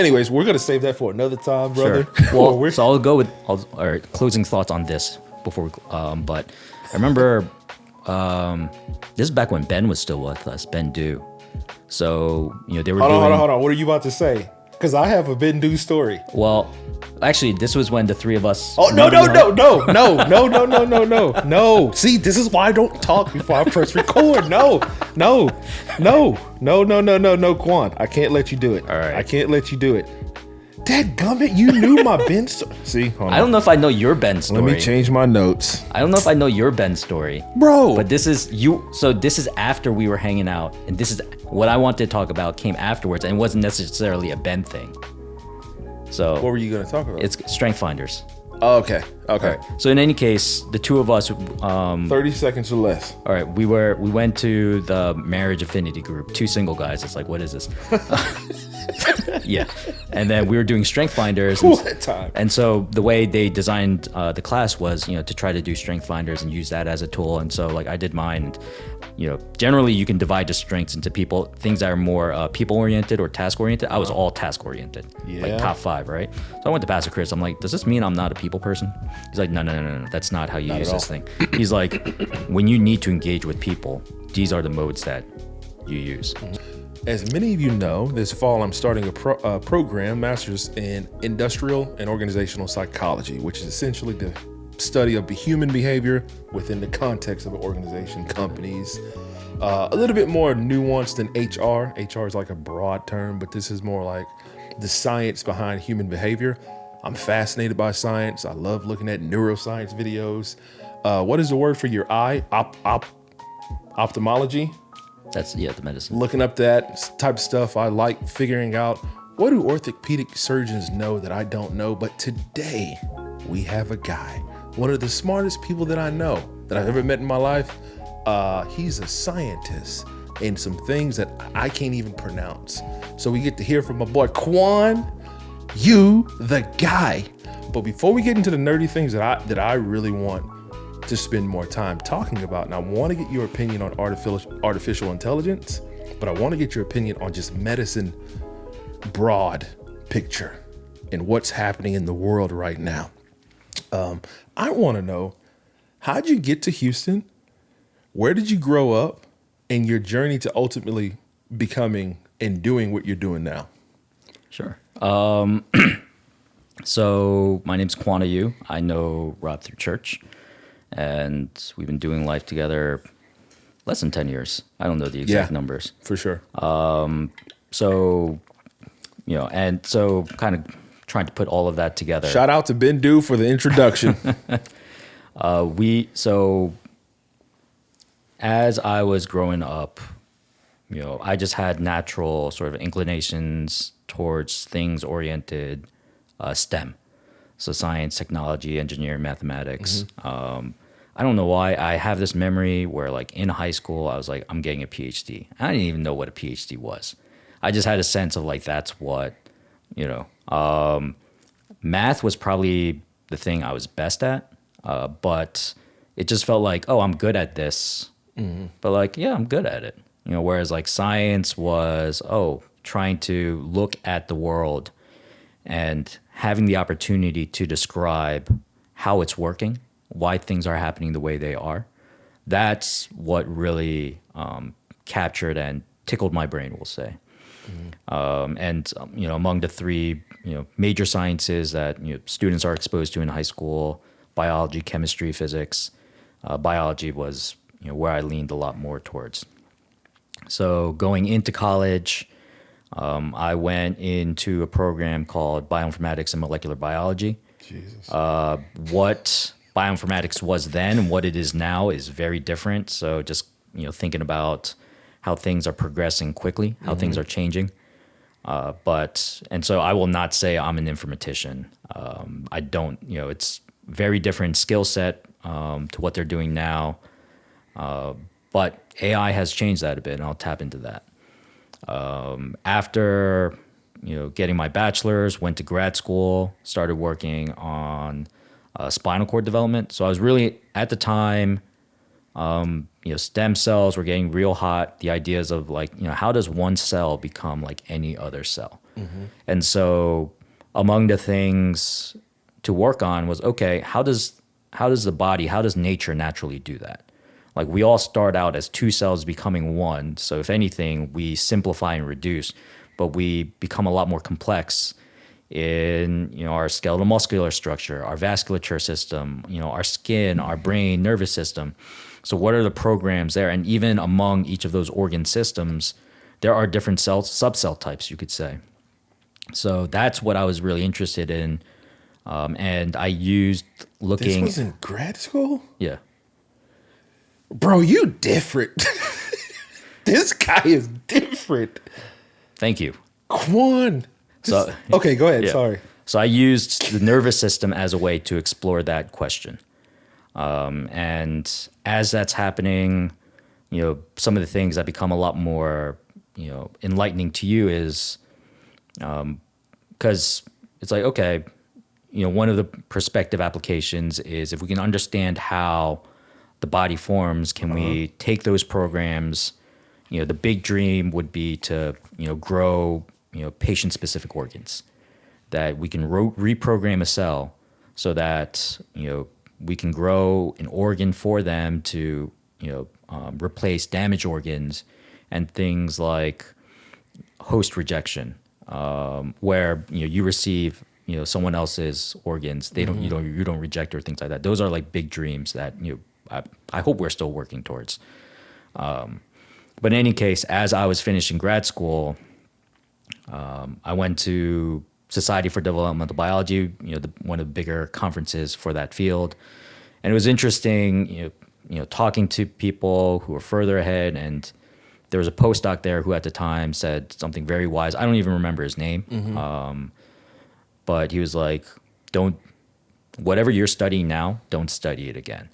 Anyways, we're gonna save that for another time, brother. Sure. Well, so I'll go with our closing thoughts on this before we, but I remember this is back when Ben was still with us, Ben Do. So, they were Hold on. What are you about to say? Because I have a Ben Do story. Well, actually, this was when the three of us. Oh, no. See, this is why I don't talk before I press record. No, Quan. I can't let you do it. All right. I can't let you do it. Dadgummit, you knew my Ben story. See, hold on. I don't know if I know your Ben story. Let me change my notes. I don't know if I know your Ben story. Bro. But this is after we were hanging out, and this is what I wanted to talk about came afterwards, and it wasn't necessarily a Ben thing. So What were you going to talk about? It's Strength Finders. Oh, okay. Right. So in any case, the two of us 30 seconds or less. All right, we went to the marriage affinity group, two single guys. It's like, what is this? Yeah. And then we were doing Strength Finders. What time? And so the way they designed the class was, to try to do Strength Finders and use that as a tool. And so like I did mine. And, generally you can divide the strengths into things that are more people-oriented or task-oriented. I was all task-oriented, like top 5, right? So I went to Pastor Chris. I'm like, does this mean I'm not a people person? He's like, no. That's not how you use this thing. He's like, when you need to engage with people, these are the modes that you use. As many of you know, this fall I'm starting a program, Master's in Industrial and Organizational Psychology, which is essentially the study of the human behavior within the context of an organization, companies. A little bit more nuanced than HR. HR is like a broad term, but this is more like the science behind human behavior. I'm fascinated by science. I love looking at neuroscience videos. What is the word for your eye? Ophthalmology? That's, the medicine. Looking up that type of stuff. I like figuring out, what do orthopedic surgeons know that I don't know? But today we have a guy, one of the smartest people that I know, that I've ever met in my life. He's a scientist in some things that I can't even pronounce. So we get to hear from my boy, Quan, you the guy. But before we get into the nerdy things that I really want to spend more time talking about, and I want to get your opinion on artificial intelligence, but I want to get your opinion on just medicine broad picture and what's happening in the world right now. I want to know, how'd you get to Houston? Where did you grow up? And your journey to ultimately becoming and doing what you're doing now. Sure. So my name's Kwana Yu. I know Rob through church, and we've been doing life together less than 10 years. I don't know the exact numbers. For sure. So kind of trying to put all of that together. Shout out to Ben Do for the introduction. As I was growing up, I just had natural sort of inclinations towards things oriented STEM. So science, technology, engineering, mathematics. Mm-hmm. I don't know why. I have this memory where like in high school, I was like, I'm getting a PhD. I didn't even know what a PhD was. I just had a sense of like, that's what, math was probably the thing I was best at. But it just felt like, oh, I'm good at this. Mm-hmm. But like, yeah, I'm good at it. Whereas like science was, trying to look at the world and having the opportunity to describe how it's working, why things are happening the way they are. That's what really captured and tickled my brain, we'll say. Mm-hmm. Among the three, major sciences that students are exposed to in high school, biology, chemistry, physics. Biology was where I leaned a lot more towards. So going into college, I went into a program called Bioinformatics and Molecular Biology. Jesus. What bioinformatics was then and what it is now is very different. So just thinking about how things are progressing quickly, how things are changing. So I will not say I'm an informatician. I don't, it's very different skill set to what they're doing now. But AI has changed that a bit, and I'll tap into that. After, getting my bachelor's, went to grad school, started working on spinal cord development. So I was really, at the time, stem cells were getting real hot. The ideas of like, how does one cell become like any other cell? And so among the things to work on was, okay, how does the body, how does nature naturally do that? Like we all start out as two cells becoming one. So if anything, we simplify and reduce, but we become a lot more complex in our skeletal muscular structure, our vasculature system, our skin, our brain, nervous system. So what are the programs there? And even among each of those organ systems, there are different subcell types, you could say. So that's what I was really interested in. And I used looking. This was in grad school? Yeah. Bro, you different. This guy is different. Thank you. Quan. So, okay, go ahead. yeah. Sorry. So I used the nervous system as a way to explore that question. And as that's happening, some of the things that become a lot more, enlightening to you is because it's like, okay, one of the perspective applications is if we can understand how the body forms, can we take those programs? The big dream would be to, grow, patient-specific organs, that we can reprogram a cell so that, we can grow an organ for them to, replace damaged organs and things like host rejection, where, you receive, someone else's organs, they don't, you don't reject or things like that. Those are like big dreams that, I hope we're still working towards. But in any case, as I was finishing grad school, I went to Society for Developmental Biology, one of the bigger conferences for that field. And it was interesting, talking to people who were further ahead. And there was a postdoc there who at the time said something very wise. I don't even remember his name. But he was like, whatever you're studying now, don't study it again.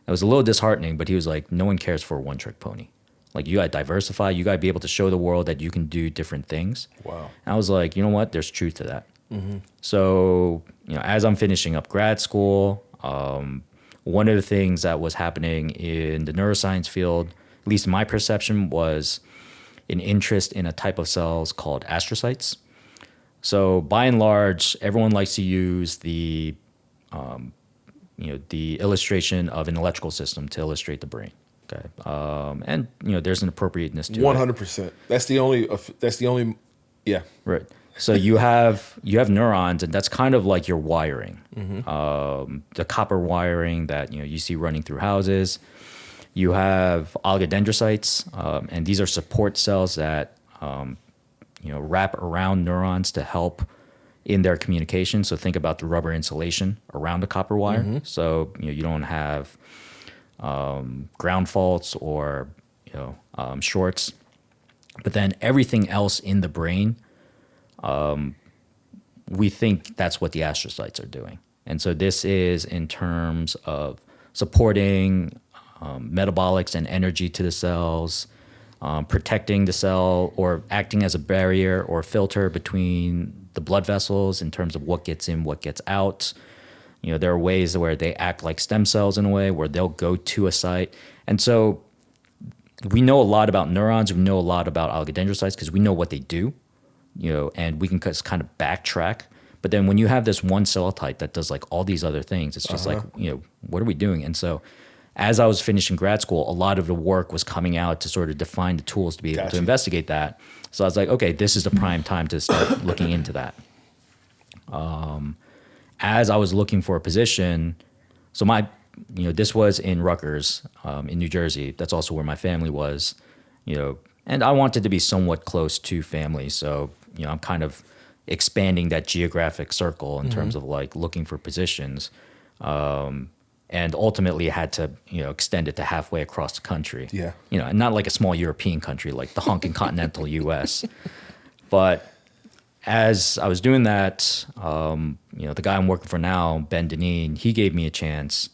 It was a little disheartening, but he was like, no one cares for a one-trick pony. Like, you got to diversify. You got to be able to show the world that you can do different things. Wow. And I was like, you know what? There's truth to that. So, as I'm finishing up grad school, one of the things that was happening in the neuroscience field, at least my perception, was an interest in a type of cells called astrocytes. So by and large, everyone likes to use the illustration of an electrical system to illustrate the brain. Okay, and there's an appropriateness to 100%. That's the only. Yeah. Right. So you have neurons, and that's kind of like your wiring, the copper wiring that you see running through houses. You have oligodendrocytes, and these are support cells that wrap around neurons to help in their communication. So think about the rubber insulation around the copper wire. So you don't have ground faults or shorts. But then everything else in the brain, we think that's what the astrocytes are doing. And so this is in terms of supporting metabolics and energy to the cells, protecting the cell or acting as a barrier or filter between the blood vessels in terms of what gets in, what gets out. There are ways where they act like stem cells in a way where they'll go to a site. And so we know a lot about neurons. We know a lot about oligodendrocytes because we know what they do, and we can just kind of backtrack. But then when you have this one cell type that does like all these other things, it's just like, what are we doing? And so as I was finishing grad school, a lot of the work was coming out to sort of define the tools to be able to investigate that. So I was like, okay, this is the prime time to start looking into that. As I was looking for a position, so this was in Rutgers, in New Jersey. That's also where my family was, and I wanted to be somewhat close to family. So, I'm kind of expanding that geographic circle in terms of like looking for positions. And ultimately had to, extend it to halfway across the country. Yeah. And not like a small European country, like the honking continental U.S. But as I was doing that, the guy I'm working for now, Ben Deneen, he gave me a chance.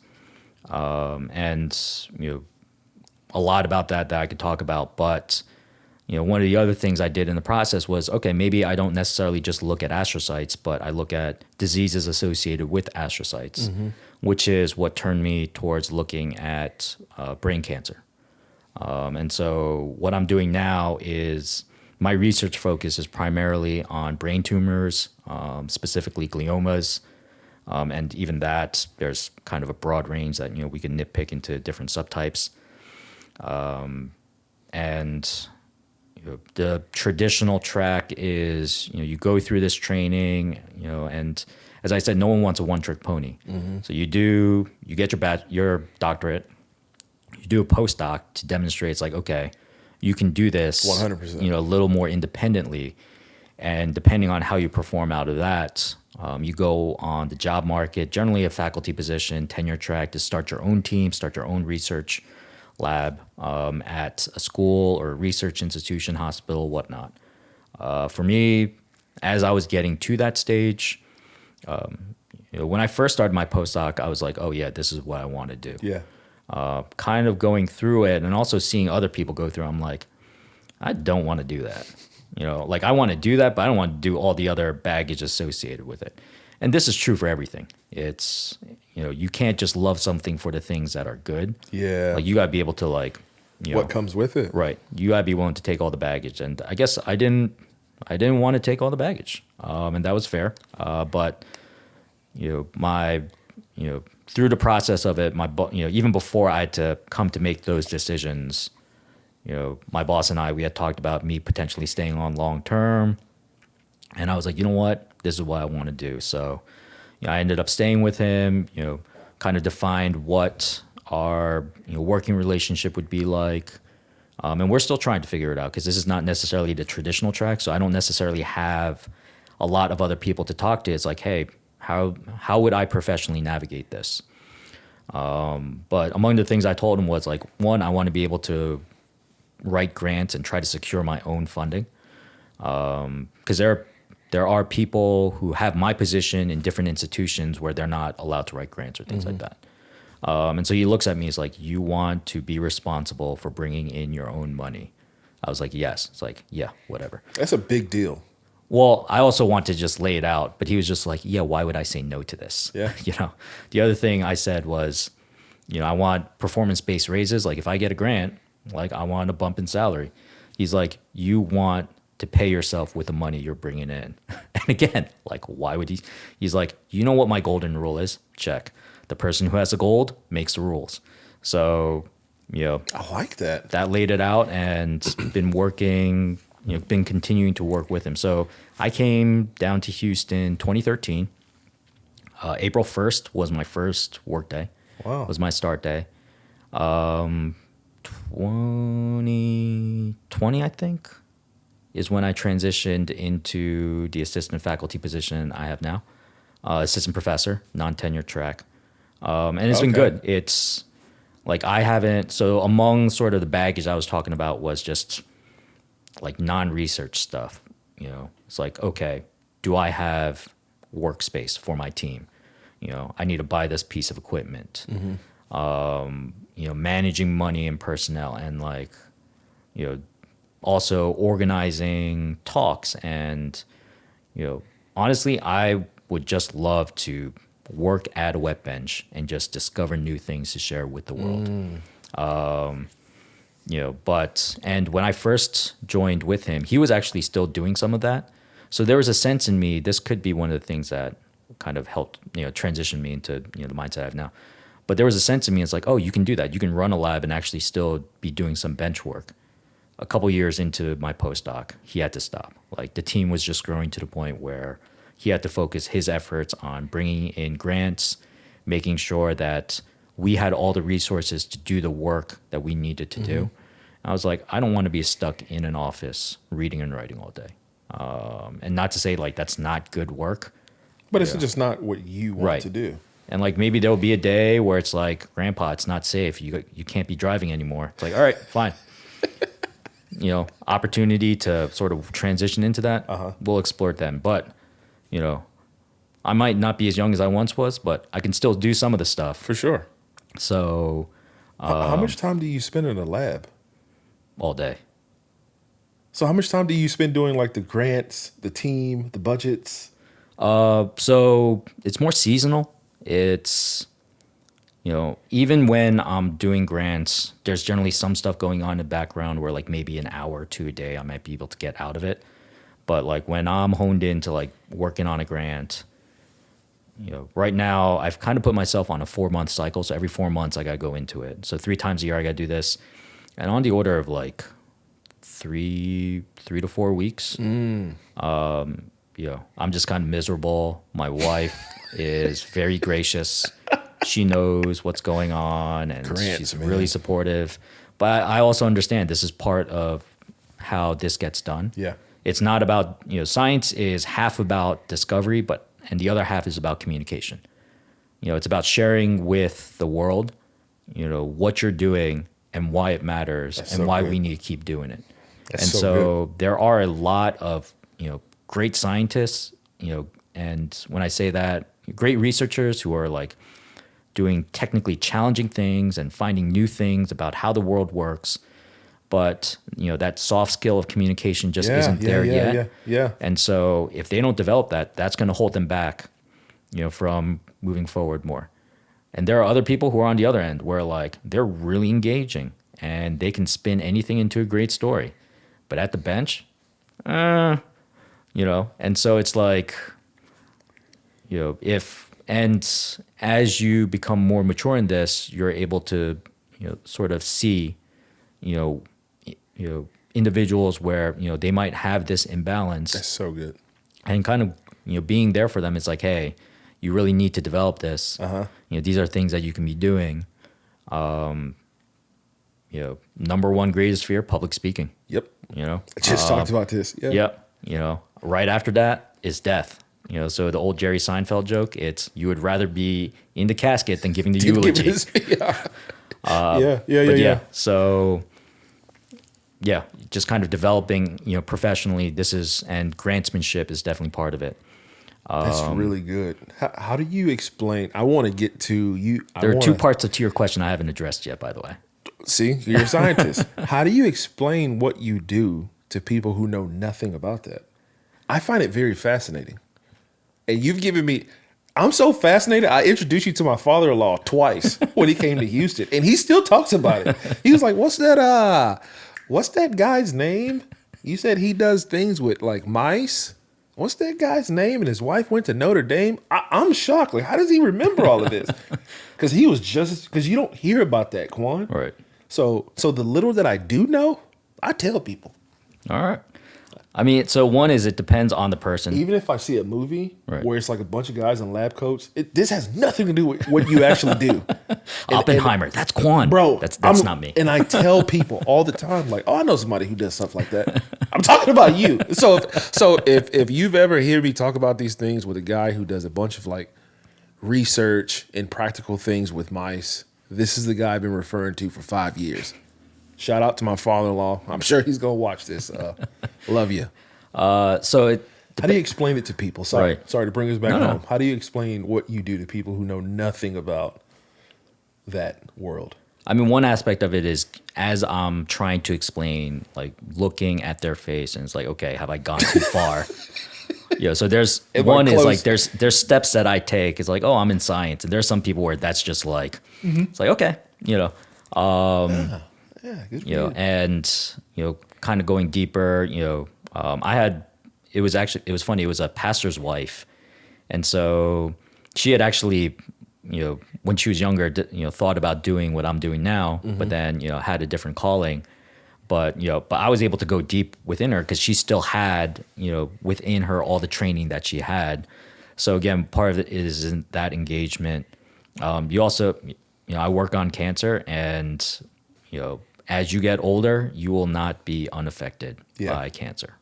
And, a lot about that I could talk about. But, one of the other things I did in the process was, okay, maybe I don't necessarily just look at astrocytes, but I look at diseases associated with astrocytes, which is what turned me towards looking at brain cancer. And so what I'm doing now is my research focus is primarily on brain tumors, specifically gliomas. And even that, there's kind of a broad range that, we can nitpick into different subtypes. And the traditional track is, you go through this training, and as I said, no one wants a one-trick pony. So you get your doctorate, you do a postdoc to demonstrate it's like, okay, you can do this 100%. A little more independently. And depending on how you perform out of that, you go on the job market, generally a faculty position, tenure track, to start your own team, start your own research lab at a school or a research institution, hospital, whatnot. For me, as I was getting to that stage, when I first started my postdoc, I was like, oh yeah, this is what I want to do. Yeah. Kind of going through it and also seeing other people go through, I'm like, I don't want to do that. Like I want to do that, but I don't want to do all the other baggage associated with it. And this is true for everything. It's, you can't just love something for the things that are good. Yeah. Like you got to be able to what comes with it. Right. You got to be willing to take all the baggage. And I guess I didn't want to take all the baggage. And that was fair. But, through the process of it, even before I had to come to make those decisions, my boss and we had talked about me potentially staying on long term. And I was like, you know what? This is what I want to do. So I ended up staying with him, kind of defined what our working relationship would be like. And we're still trying to figure it out because this is not necessarily the traditional track. So I don't necessarily have a lot of other people to talk to. It's like, hey, how would I professionally navigate this? But among the things I told him was like, one, I want to be able to write grants and try to secure my own funding. Because there are people who have my position in different institutions where they're not allowed to write grants or things like that. And so he looks at me as like, you want to be responsible for bringing in your own money. I was like, yes. It's like, yeah, whatever. That's a big deal. Well, I also want to just lay it out, but he was just like, yeah, why would I say no to this? Yeah. The other thing I said was, I want performance-based raises. Like if I get a grant, like I want a bump in salary. He's like, you want to pay yourself with the money you're bringing in. And again, like, why would he? He's like, you know what my golden rule is? Check. The person who has the gold makes the rules. So, I like that. That laid it out and been working, been continuing to work with him. So I came down to Houston 2013. April 1st was my first work day. Wow. Was my start day. 2020, I think, is when I transitioned into the assistant faculty position I have now. Assistant professor, non-tenure track. And it's been good. It's like so among sort of the baggage I was talking about was just like non-research stuff. It's like, okay, do I have workspace for my team? I need to buy this piece of equipment. Managing money and personnel and also organizing talks. And, honestly, I would just love to work at a wet bench and just discover new things to share with the world. And when I first joined with him, he was actually still doing some of that. So there was a sense in me, this could be one of the things that kind of helped, transition me into, the mindset I have now. But there was a sense in me, it's like, oh, you can do that. You can run a lab and actually still be doing some bench work. A couple years into my postdoc, he had to stop. Like the team was just growing to the point where he had to focus his efforts on bringing in grants, making sure that we had all the resources to do the work that we needed to do. I was like, I don't want to be stuck in an office reading and writing all day. And not to say like that's not good work. But it's just not what you want to do. And like maybe there'll be a day where it's like, Grandpa, it's not safe. You can't be driving anymore. It's like, all right, fine. Opportunity to sort of transition into that. We'll explore it then. But, I might not be as young as I once was, but I can still do some of the stuff. For sure. So. How much time do you spend in a lab? All day. So how much time do you spend doing like the grants, the team, the budgets? So it's more seasonal. It's even when I'm doing grants, there's generally some stuff going on in the background where like maybe an hour or two a day I might be able to get out of it. But like when I'm honed into like working on a grant, right now I've kind of put myself on a 4-month cycle. So every 4 months I got to go into it. So 3 times a year I got to do this. And on the order of like 3 to 4 weeks, I'm just kind of miserable. My wife is very gracious. She knows what's going on and she's really supportive. But I also understand this is part of how this gets done. Yeah. It's not about, science is half about discovery, and the other half is about communication. It's about sharing with the world, what you're doing and why it matters. That's and so why good. We need to keep doing it. That's and so there are a lot of, great scientists, and when I say that, great researchers who are like doing technically challenging things and finding new things about how the world works. But, that soft skill of communication just isn't there yet. Yeah. And so if they don't develop that, that's going to hold them back, from moving forward more. And there are other people who are on the other end where like they're really engaging and they can spin anything into a great story. But at the bench, and so it's like, and as you become more mature in this, you're able to, sort of see, individuals where, they might have this imbalance. That's so good. And kind of, being there for them, it's like, hey, you really need to develop this. These are things that you can be doing. Number one greatest fear, public speaking. Yep. I just talked about this. Yeah. Yep. Right after that is death. So the old Jerry Seinfeld joke, it's you would rather be in the casket than giving the eulogy. Yeah. So just kind of developing, professionally, and grantsmanship is definitely part of it. That's really good. How do you explain? I want to get to you. There are two parts to your question I haven't addressed yet, by the way. See, you're a scientist. How do you explain what you do to people who know nothing about that? I find it very fascinating. And you've given me, I'm so fascinated. I introduced you to my father-in-law twice when he came to Houston, and he still talks about it. He was like, what's that guy's name? You said he does things with like mice. What's that guy's name? And his wife went to Notre Dame. I'm shocked. Like, how does he remember all of this? Because you don't hear about that, Quan. Right. So the little that I do know, I tell people. All right. I mean, so one is it depends on the person. Even if I see a movie where it's like a bunch of guys in lab coats, this has nothing to do with what you actually do. Oppenheimer, that's Quan. Bro, that's not me. And I tell people all the time, like, oh, I know somebody who does stuff like that. I'm talking about you. So if you've ever heard me talk about these things with a guy who does a bunch of like research and practical things with mice, this is the guy I've been referring to for 5 years. Shout out to my father-in-law. I'm sure he's going to watch this. Love you. How do you explain it to people? Sorry to bring us back home. No. How do you explain what you do to people who know nothing about that world? I mean, one aspect of it is as I'm trying to explain, like looking at their face and it's like, okay, have I gone too far? So there's one is like there's steps that I take. It's like, oh, I'm in science. And there's some people where that's just like, it's like, okay, Yeah, good for and kind of going deeper. It was funny. It was a pastor's wife, and so she had actually, when she was younger, thought about doing what I'm doing now, but then had a different calling. But I was able to go deep within her because she still had within her all the training that she had. So again, part of it is in that engagement. You also, I work on cancer, and as you get older, you will not be unaffected by cancer.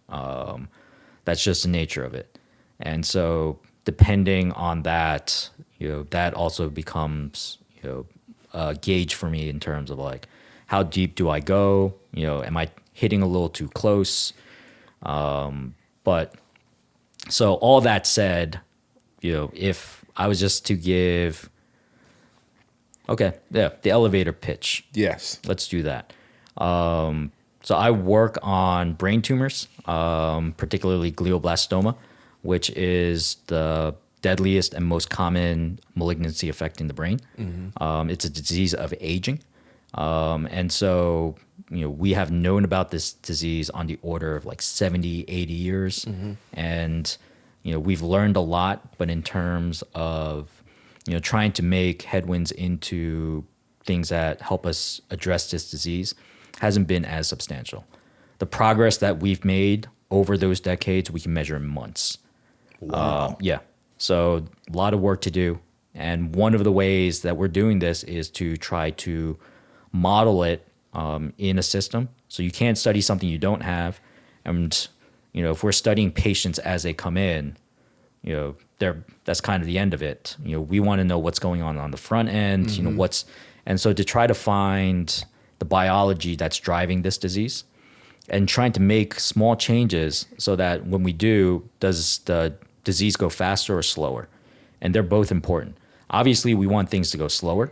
That's just the nature of it. And so depending on that, that also becomes, a gauge for me in terms of like, how deep do I go? Am I hitting a little too close? But so all that said, if I was just to give, the elevator pitch. Yes. Let's do that. So I work on brain tumors, particularly glioblastoma, which is the deadliest and most common malignancy affecting the brain. It's a disease of aging. And so, we have known about this disease on the order of like 70, 80 years. And, we've learned a lot, but in terms of, trying to make headwinds into things that help us address this disease hasn't been as substantial. The progress that we've made over those decades, we can measure in months. Wow. Yeah. So a lot of work to do. And one of the ways that we're doing this is to try to model it in a system. So you can't study something you don't have. And, if we're studying patients as they come in, that's kind of the end of it. We want to know what's going on the front end, and so to try to find the biology that's driving this disease and trying to make small changes so that when we do, does the disease go faster or slower? And they're both important. Obviously, we want things to go slower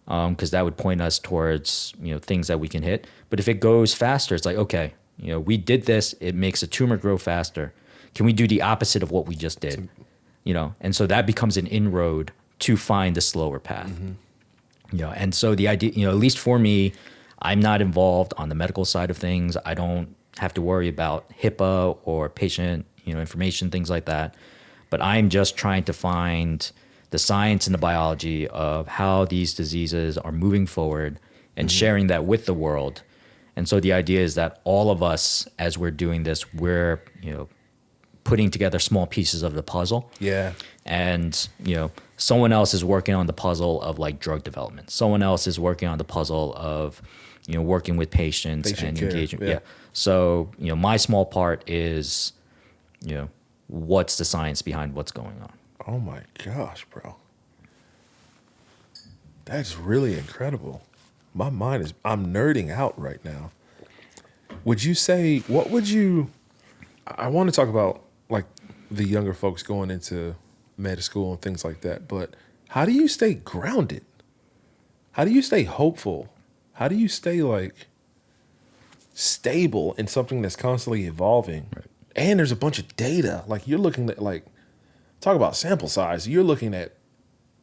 because that would point us towards, things that we can hit. But if it goes faster, it's like, okay, we did this, it makes a tumor grow faster. Can we do the opposite of what we just did? And so that becomes an inroad to find the slower path. And so the idea, at least for me, I'm not involved on the medical side of things. I don't have to worry about HIPAA or patient, information, things like that. But I'm just trying to find the science and the biology of how these diseases are moving forward and sharing that with the world. And so the idea is that all of us, as we're doing this, we're, putting together small pieces of the puzzle. Yeah. And, someone else is working on the puzzle of like drug development. Someone else is working on the puzzle of, working with patients and care, engaging. yeah. So, my small part is, what's the science behind what's going on? Oh my gosh, bro. That's really incredible. I'm nerding out right now. Would you say, I want to talk about like the younger folks going into med school and things like that, but how do you stay grounded? How do you stay hopeful? How do you stay like stable in something that's constantly evolving? Right. And there's a bunch of data. Like you're looking at talk about sample size. You're looking at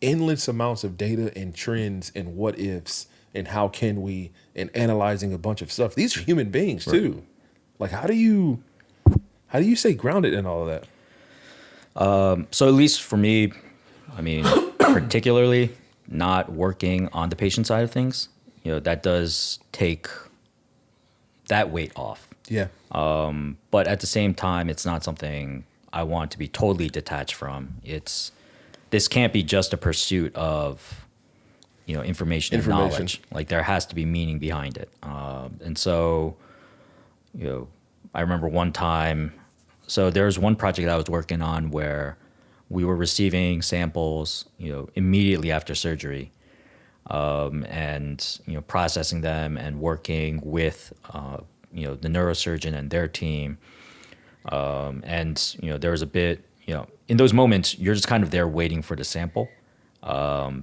endless amounts of data and trends and what ifs and how can we, and analyzing a bunch of stuff. These are human beings too. Like how do you stay grounded in all of that? So at least for me, particularly not working on the patient side of things, that does take that weight off. Yeah. But at the same time, it's not something I want to be totally detached from. This can't be just a pursuit of, information and knowledge. Like there has to be meaning behind it. And so, I remember one time, so there was one project that I was working on where we were receiving samples, immediately after surgery, and, processing them and working with, the neurosurgeon and their team. And, there was a bit, in those moments, you're just kind of there waiting for the sample.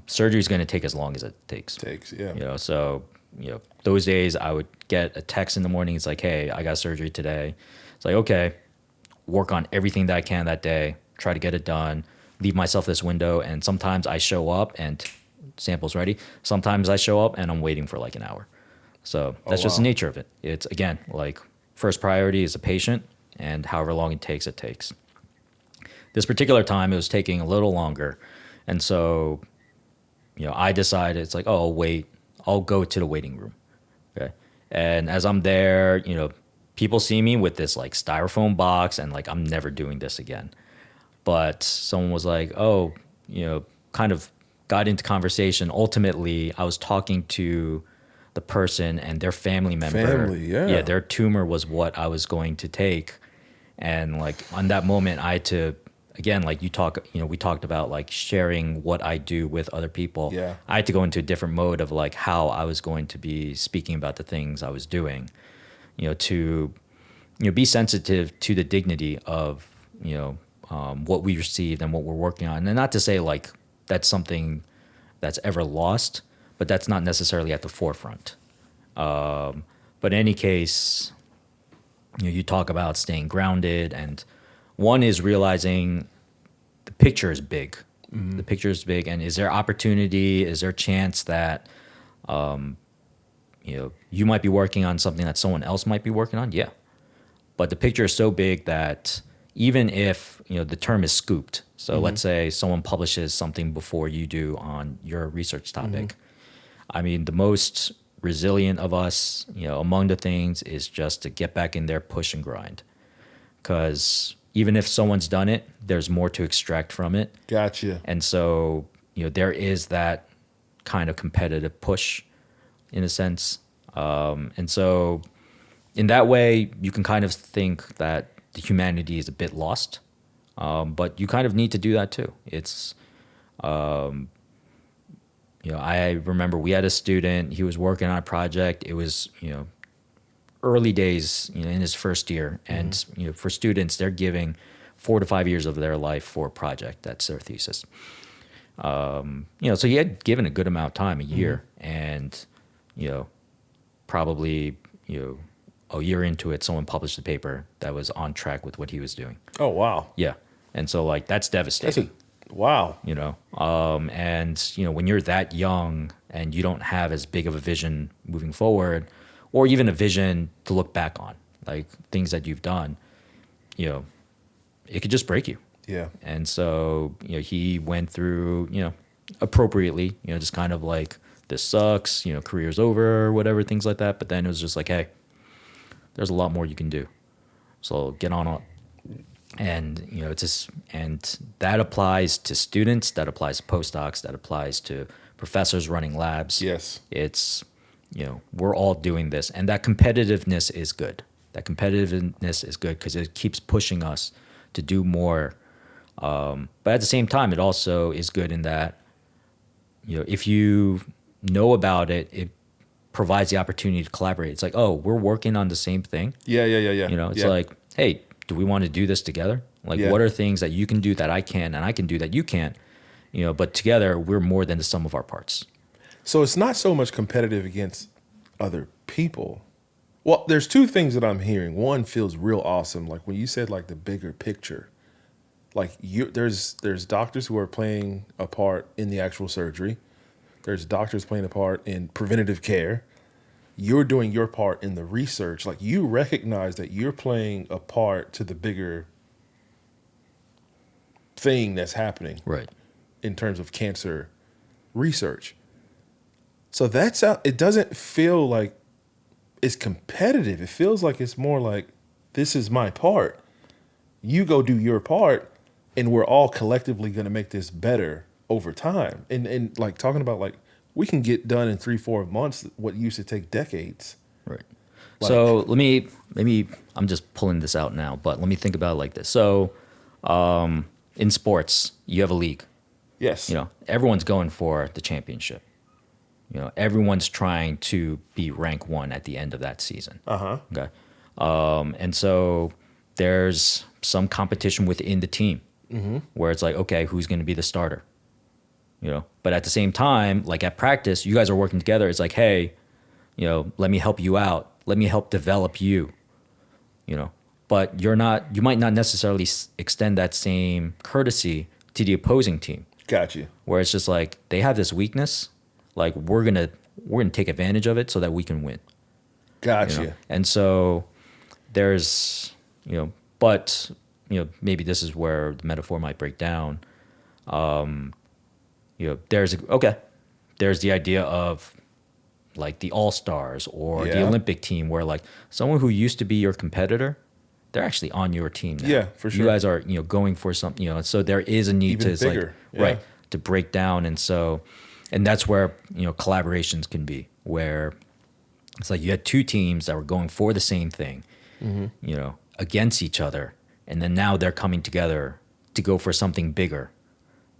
Surgery is going to take as long as it takes. Yeah. So, those days I would get a text in the morning. It's like, hey, I got surgery today. It's like, okay, work on everything that I can that day, try to get it done, leave myself this window. And sometimes I show up and sample's ready. Sometimes I show up and I'm waiting for like an hour. So that's just the nature of it. It's, again, like first priority is the patient and however long it takes, it takes. This particular time, it was taking a little longer. And so, I decided it's like, oh, wait, I'll go to the waiting room. Okay. And as I'm there, people see me with this like styrofoam box and like, I'm never doing this again. But someone was like, oh, kind of got into conversation. Ultimately, I was talking to the person and their family member. Yeah, their tumor was what I was going to take. And like on that moment, I had to, again, like we talked about like sharing what I do with other people. Yeah. I had to go into a different mode of like how I was going to be speaking about the things I was doing, to, be sensitive to the dignity of, what we received and what we're working on. And not to say like that's something that's ever lost, but that's not necessarily at the forefront. But in any case, you talk about staying grounded, and one is realizing, the picture is big. The picture is big, and is there opportunity? Is there a chance that you might be working on something that someone else might be working on? Yeah, but the picture is so big that even if the term is scooped, so let's say someone publishes something before you do on your research topic. I mean, the most resilient of us, among the things is just to get back in there, push and grind. Because even if someone's done it, there's more to extract from it. Gotcha. And so, there is that kind of competitive push in a sense. And so in that way, you can kind of think that the humanity is a bit lost. But you kind of need to do that too. It's, I remember we had a student, he was working on a project. It was, early days, in his first year. And, for students, they're giving 4 to 5 years of their life for a project. That's their thesis. So he had given a good amount of time, a year, and, probably, a year into it, someone published a paper that was on track with what he was doing. Oh, wow. Yeah. And so that's devastating. Wow. And when you're that young and you don't have as big of a vision moving forward, or even a vision to look back on, like things that you've done, it could just break you. Yeah. And so, he went through, appropriately, just kind of like, this sucks, career's over, whatever, things like that. But then it was just like, hey, there's a lot more you can do. So get on up. And, it's just, and that applies to students, that applies to postdocs, that applies to professors running labs. Yes. It's, we're all doing this. And that competitiveness is good. That competitiveness is good because it keeps pushing us to do more. But at the same time, it also is good in that, if you know about it, it provides the opportunity to collaborate. It's like, oh, we're working on the same thing. Yeah. It's like, hey, do we want to do this together? Like, what are things that you can do that I can, and I can do that you can't? But together we're more than the sum of our parts. So it's not so much competitive against other people. Well, there's two things that I'm hearing. One feels real awesome, like when you said like the bigger picture. Like there's doctors who are playing a part in the actual surgery. There's doctors playing a part in preventative care. You're doing your part in the research. Like you recognize that you're playing a part to the bigger thing that's happening. Right. In terms of cancer research. So it doesn't feel like it's competitive. It feels like it's more like, this is my part. You go do your part, and we're all collectively going to make this better over time. And like talking about like, we can get done in 3-4 months what used to take decades. Right. So maybe I'm just pulling this out now, but let me think about it like this. So in sports, you have a league. Yes. Everyone's going for the championship. Everyone's trying to be rank 1 at the end of that season. Uh-huh. Okay. And so there's some competition within the team where it's like, okay, who's going to be the starter? But at the same time, like at practice, you guys are working together. It's like, hey, let me help you out. Let me help develop you, but you might not necessarily extend that same courtesy to the opposing team. Got you. Where it's just like, they have this weakness. Like we're going to take advantage of it so that we can win. Got you. And so there's, but, maybe this is where the metaphor might break down. There's the idea of like the all-stars or the Olympic team where like someone who used to be your competitor, they're actually on your team now. Yeah, for sure. You guys are, going for something, so there is a need Even to bigger. right, to break down. And that's where, collaborations can be, where it's like you had 2 teams that were going for the same thing, against each other. And then now they're coming together to go for something bigger.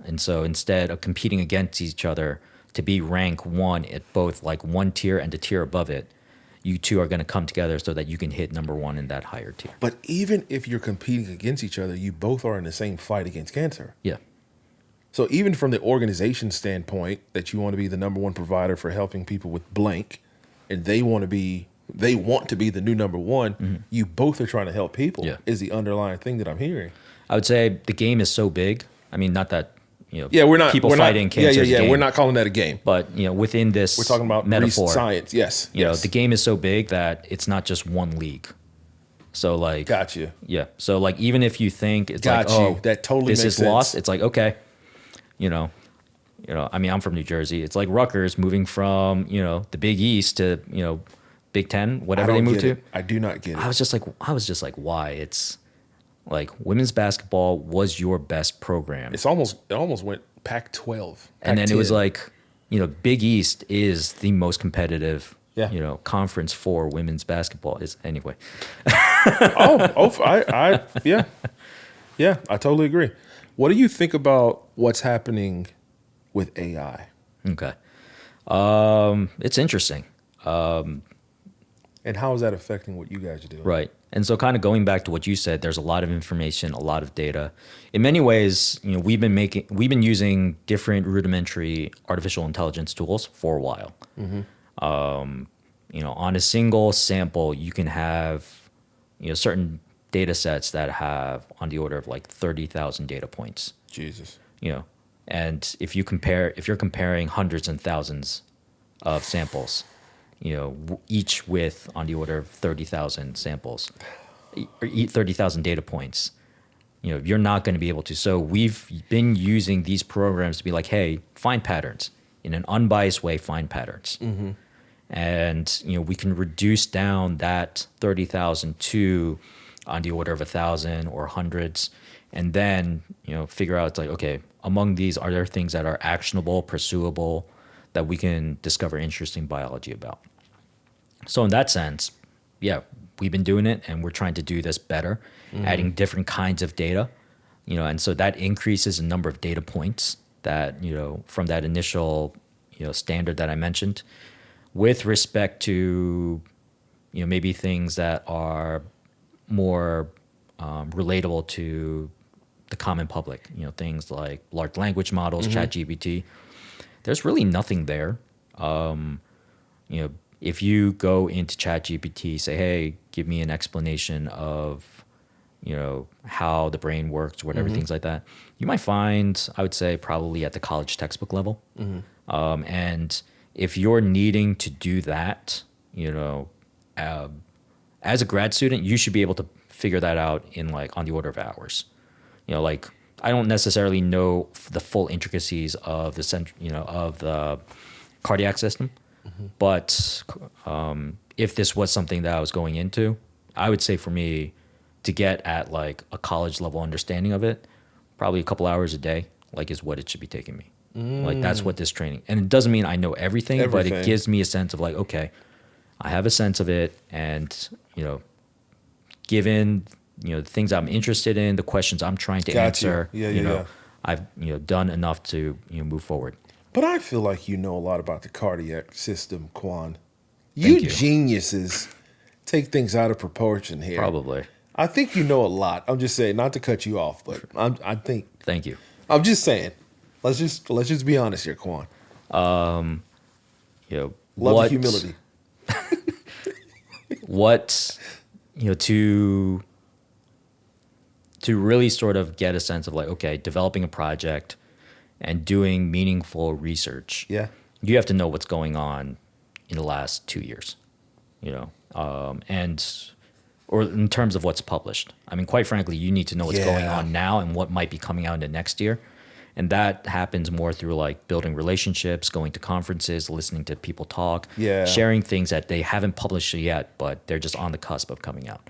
And so instead of competing against each other to be rank 1 at both like one tier and the tier above it, you two are going to come together so that you can hit number 1 in that higher tier. But even if you're competing against each other, you both are in the same fight against cancer. Yeah. So even from the organization standpoint, that you want to be the number 1 provider for helping people with blank, and they want to be the new number 1, you both are trying to help people, is the underlying thing that I'm hearing. I would say the game is so big I mean, not that, Yeah, we're not people we're fighting not, cancer is a game. We're not calling that a game. But, within this We're talking about metaphor, science. Yes. you know, the game is so big that it's not just one league. So like, Got you. yeah. So like, even if you think it's Got like, you. oh, That totally this makes is sense. lost. It's like, okay, I mean, I'm from New Jersey. It's like Rutgers moving from, the Big East to, Big Ten, whatever they moved to. I do not get it. I was just like, why? It's like women's basketball was your best program. It almost went Pac-12. And then it was Pac-10. like, Big East is the most competitive, Yeah. conference for women's basketball is anyway. Yeah, I totally agree. What do you think about what's happening with AI? Okay. It's interesting. And how is that affecting what you guys are doing? Right. And so kind of going back to what you said, there's a lot of information, a lot of data. In many ways, we've been using different rudimentary artificial intelligence tools for a while. On a single sample, you can have, certain data sets that have on the order of like 30,000 data points. Jesus. And if you're comparing hundreds and thousands of samples, each with on the order of 30,000 samples, or 30,000 data points, you're not going to be able to. So we've been using these programs to be like, hey, find patterns in an unbiased way, find patterns. And, we can reduce down that 30,000 to on the order of 1,000 or hundreds. And then, figure out, it's like, okay, among these, are there things that are actionable, pursuable, that we can discover interesting biology about? So in that sense, yeah, we've been doing it and we're trying to do this better, adding different kinds of data, and so that increases the number of data points that, from that initial, standard that I mentioned, with respect to, maybe things that are more relatable to the common public, things like large language models, ChatGPT. There's really nothing there. If you go into ChatGPT, say, hey, give me an explanation of, how the brain works, whatever, things like that, you might find, I would say, probably at the college textbook level. And if you're needing to do that, as a grad student, you should be able to figure that out in like on the order of hours. Like I don't necessarily know the full intricacies of of the cardiac system, but if this was something that I was going into, I would say for me to get at like a college level understanding of it, probably a couple hours a day, like is what it should be taking me. Like that's what this training, and it doesn't mean I know everything, but it gives me a sense of like, okay, I have a sense of it, and given the things I'm interested in, the questions I'm trying to answer, I've done enough to move forward. But I feel like you know a lot about the cardiac system, Quan. Thank you. Geniuses take things out of proportion here. Probably. I think you know a lot. I'm just saying, not to cut you off, but I think. Thank you. I'm just saying. Let's just be honest here, Quan. Love the humility. What to really sort of get a sense of like, okay, developing a project and doing meaningful research. Yeah. You have to know what's going on in the last 2 years, or in terms of what's published. I mean, quite frankly, you need to know what's going on now and what might be coming out in the next year. And that happens more through like building relationships, going to conferences, listening to people talk, sharing things that they haven't published yet, but they're just on the cusp of coming out.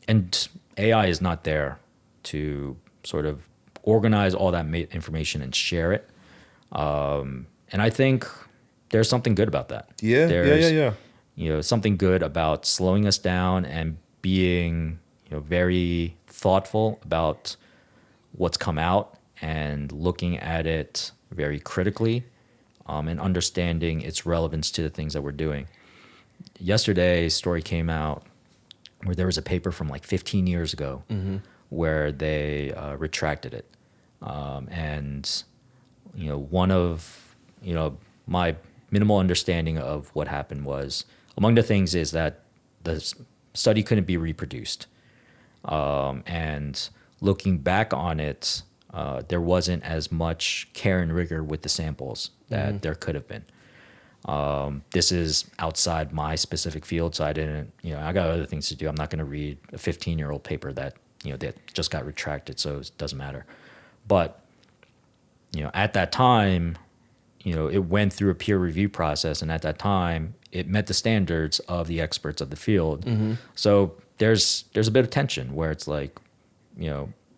And AI is not there to sort of organize all that information and share it. And I think there's something good about that. Yeah. Something good about slowing us down and being, very thoughtful about what's come out and looking at it very critically, and understanding its relevance to the things that we're doing. Yesterday, a story came out where there was a paper from like 15 years ago where they retracted it. And one of my minimal understanding of what happened was, among the things is that the study couldn't be reproduced. And looking back on it, there wasn't as much care and rigor with the samples that there could have been. This is outside my specific field, so I didn't, I got other things to do. I'm not going to read a 15-year-old paper that, that just got retracted, so it doesn't matter. But, at that time, it went through a peer review process, and at that time, it met the standards of the experts of the field. So there's a bit of tension where it's like,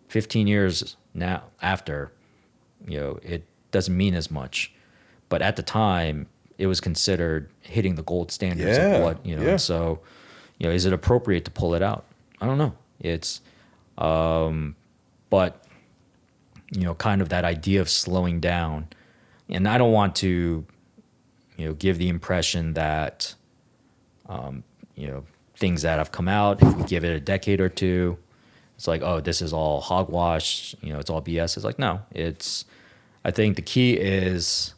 15 years now after, it doesn't mean as much. But at the time, it was considered hitting the gold standards of what, and so, is it appropriate to pull it out? I don't know. It's, but, kind of that idea of slowing down. And I don't want to, give the impression that, things that have come out, if we give it a decade or two, it's like, oh, this is all hogwash, it's all BS. It's like, no, I think the key is,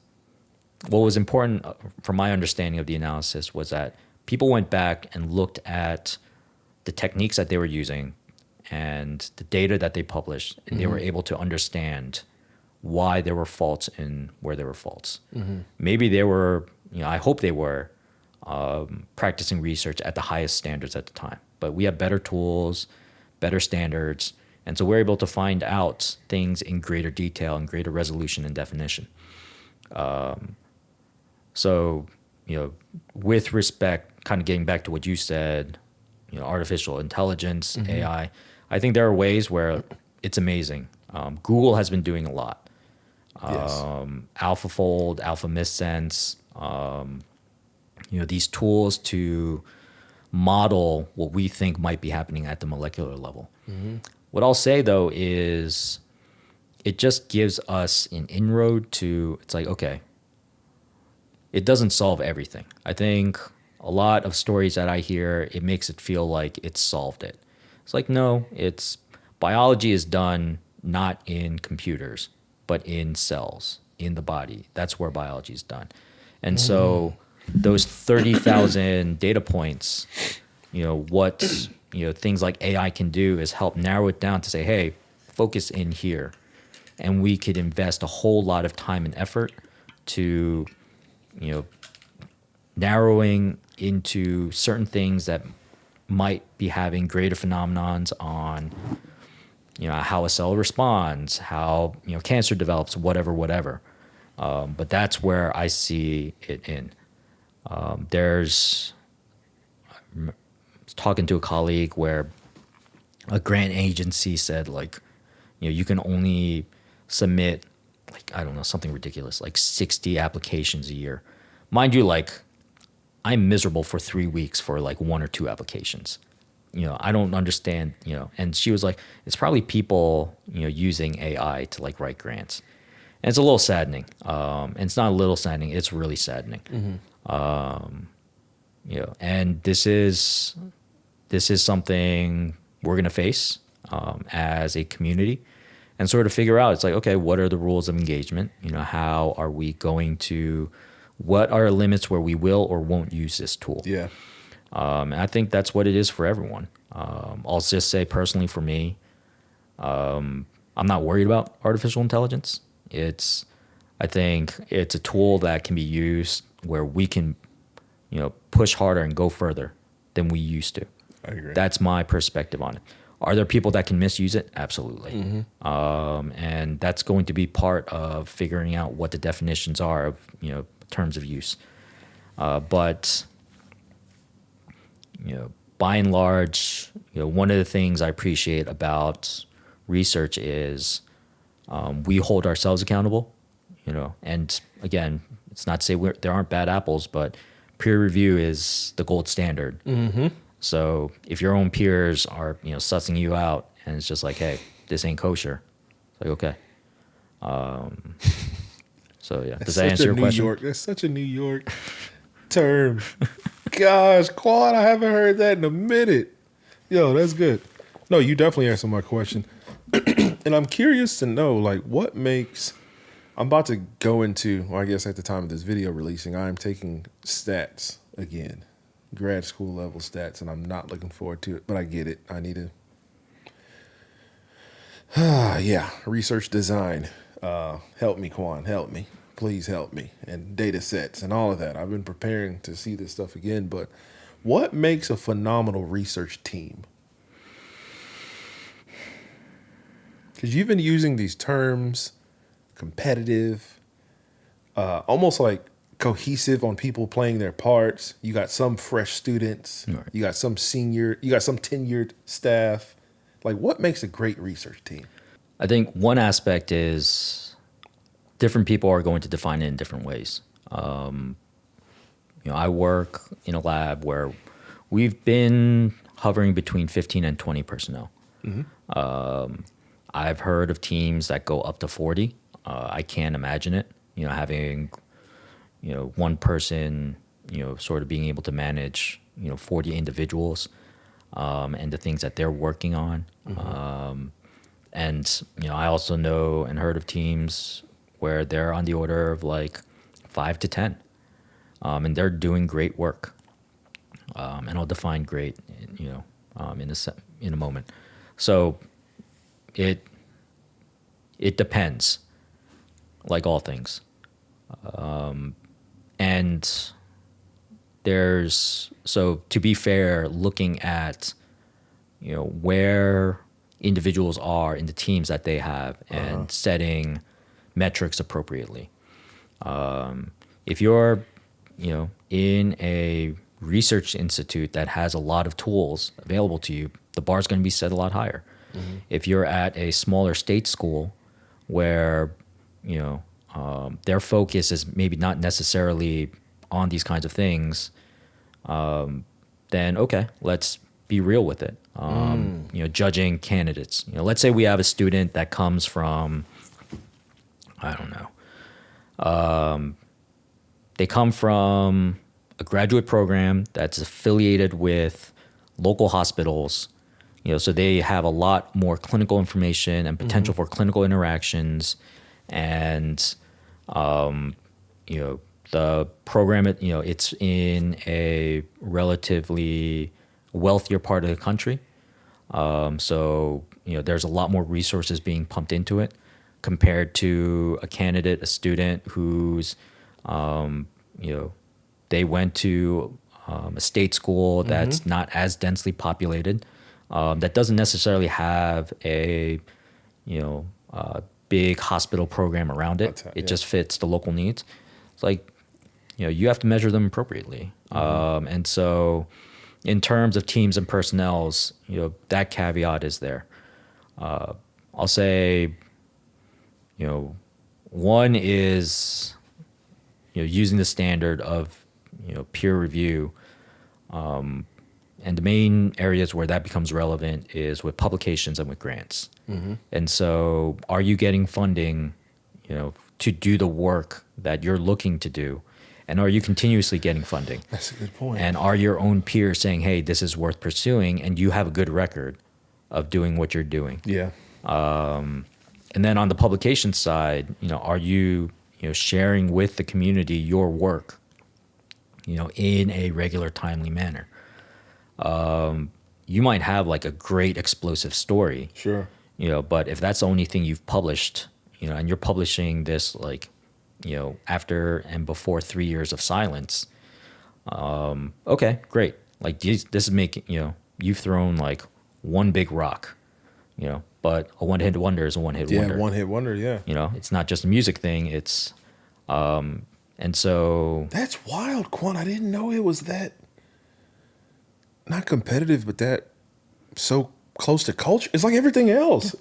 what was important from my understanding of the analysis was that people went back and looked at the techniques that they were using and the data that they published, and they were able to understand why there were faults and where there were faults. Maybe they were, I hope they were practicing research at the highest standards at the time. But we have better tools, better standards, and so we're able to find out things in greater detail and greater resolution and definition. So, with respect, kind of getting back to what you said, artificial intelligence, AI, I think there are ways where it's amazing. Google has been doing a lot. Yes. AlphaFold, AlphaMistSense, these tools to model what we think might be happening at the molecular level. What I'll say, though, is it just gives us an inroad to, it's like, okay, it doesn't solve everything. I think a lot of stories that I hear, it makes it feel like it's solved it. It's like, no, biology is done not in computers, but in cells, in the body. That's where biology is done. And so those 30,000 data points, what, things like AI can do is help narrow it down to say, hey, focus in here. And we could invest a whole lot of time and effort to, narrowing into certain things that might be having greater phenomenons on, how a cell responds, how, cancer develops, whatever. But that's where I see it in. I was talking to a colleague where a grant agency said, like, you can only submit, like, I don't know, something ridiculous, like 60 applications a year. Mind you, like, I'm miserable for 3 weeks for like 1 or 2 applications. I don't understand, and she was like, it's probably people, using AI to like write grants. And it's a little saddening. And it's not a little saddening, it's really saddening. And this is something we're going to face as a community and sort of figure out, it's like, okay, what are the rules of engagement? How are we going to, what are limits where we will or won't use this tool? Yeah. And I think that's what it is for everyone. I'll just say personally for me, I'm not worried about artificial intelligence. I think it's a tool that can be used where we can, push harder and go further than we used to. I agree. That's my perspective on it. Are there people that can misuse it? Absolutely. And that's going to be part of figuring out what the definitions are of, terms of use. But by and large, one of the things I appreciate about research is we hold ourselves accountable, and again, it's not to say there aren't bad apples, but peer review is the gold standard. So if your own peers are, sussing you out and it's just like, hey, this ain't kosher, it's like, okay. So yeah, does that answer your question? That's such a New York term. Gosh, Quad, I haven't heard that in a minute. Yo, that's good. No, you definitely answered my question. And I'm curious to know, like, what makes... I'm about to go into, or I guess at the time of this video releasing, I am taking stats again. Grad school level stats, and I'm not looking forward to it, but I get it. I need to... Yeah, research design. Help me, Quan. Help me. Please help me. And data sets and all of that. I've been preparing to see this stuff again, but what makes a phenomenal research team? Because you've been using these terms, competitive, almost like cohesive on people playing their parts. You got some fresh students, Right. you got some senior, you got some tenured staff. Like, what makes a great research team? I think one aspect is different people are going to define it in different ways. I work in a lab where we've been hovering between 15 and 20 personnel. I've heard of teams that go up to 40. I can't imagine it, having, one person, sort of being able to manage, 40 individuals and the things that they're working on. And, I also know and heard of teams where they're on the order of like 5 to 10. And they're doing great work. And I'll define great, in a moment. So it depends, like all things. And so to be fair, looking at, where individuals are in the teams that they have and setting metrics appropriately. If you're, in a research institute that has a lot of tools available to you, the bar's going to be set a lot higher. If you're at a smaller state school where, their focus is maybe not necessarily on these kinds of things, then okay, let's be real with it. Judging candidates. Let's say we have a student that comes from, I don't know, they come from a graduate program that's affiliated with local hospitals, so they have a lot more clinical information and potential for clinical interactions, and the program, it's in a relatively wealthier part of the country, so there's a lot more resources being pumped into it compared to a candidate, a student who's they went to a state school that's not as densely populated, that doesn't necessarily have a big hospital program around it. It just fits the local needs. It's like, you have to measure them appropriately. And so in terms of teams and personnels, that caveat is there. I'll say, one is, using the standard of, peer review. And the main areas where that becomes relevant is with publications and with grants. And so are you getting funding, to do the work that you're looking to do? And are you continuously getting funding? That's a good point. And are your own peers saying, hey, this is worth pursuing, and you have a good record of doing what you're doing? Yeah. And then on the publication side, are you, sharing with the community your work, in a regular, timely manner? You might have like a great explosive story. Sure. But if that's the only thing you've published, and you're publishing this like, after and before 3 years of silence, okay, great. Like this is making, you've thrown like one big rock, but a one-hit wonder is a one-hit wonder. Yeah, one-hit wonder, yeah. It's not just a music thing. It's, and so. That's wild, Quan. I didn't know it was that, not competitive, but that so close to culture. It's like everything else.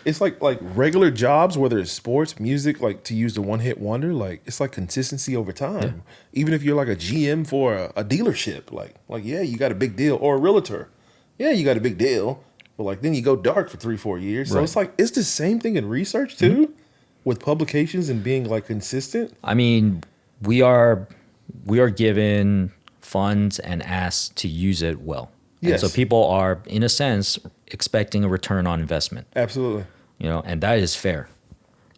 It's like regular jobs, whether it's sports, music, like to use the one-hit wonder, like it's like consistency over time. Yeah. Even if you're like a GM for a dealership, like yeah, you got a big deal, or a realtor. Yeah, you got a big deal, but like then you go dark for 3-4 years. So it's like it's the same thing in research too, with publications and being like consistent. I mean, we are given funds and asked to use it well. Yes. And so people are, in a sense, expecting a return on investment. Absolutely. And that is fair.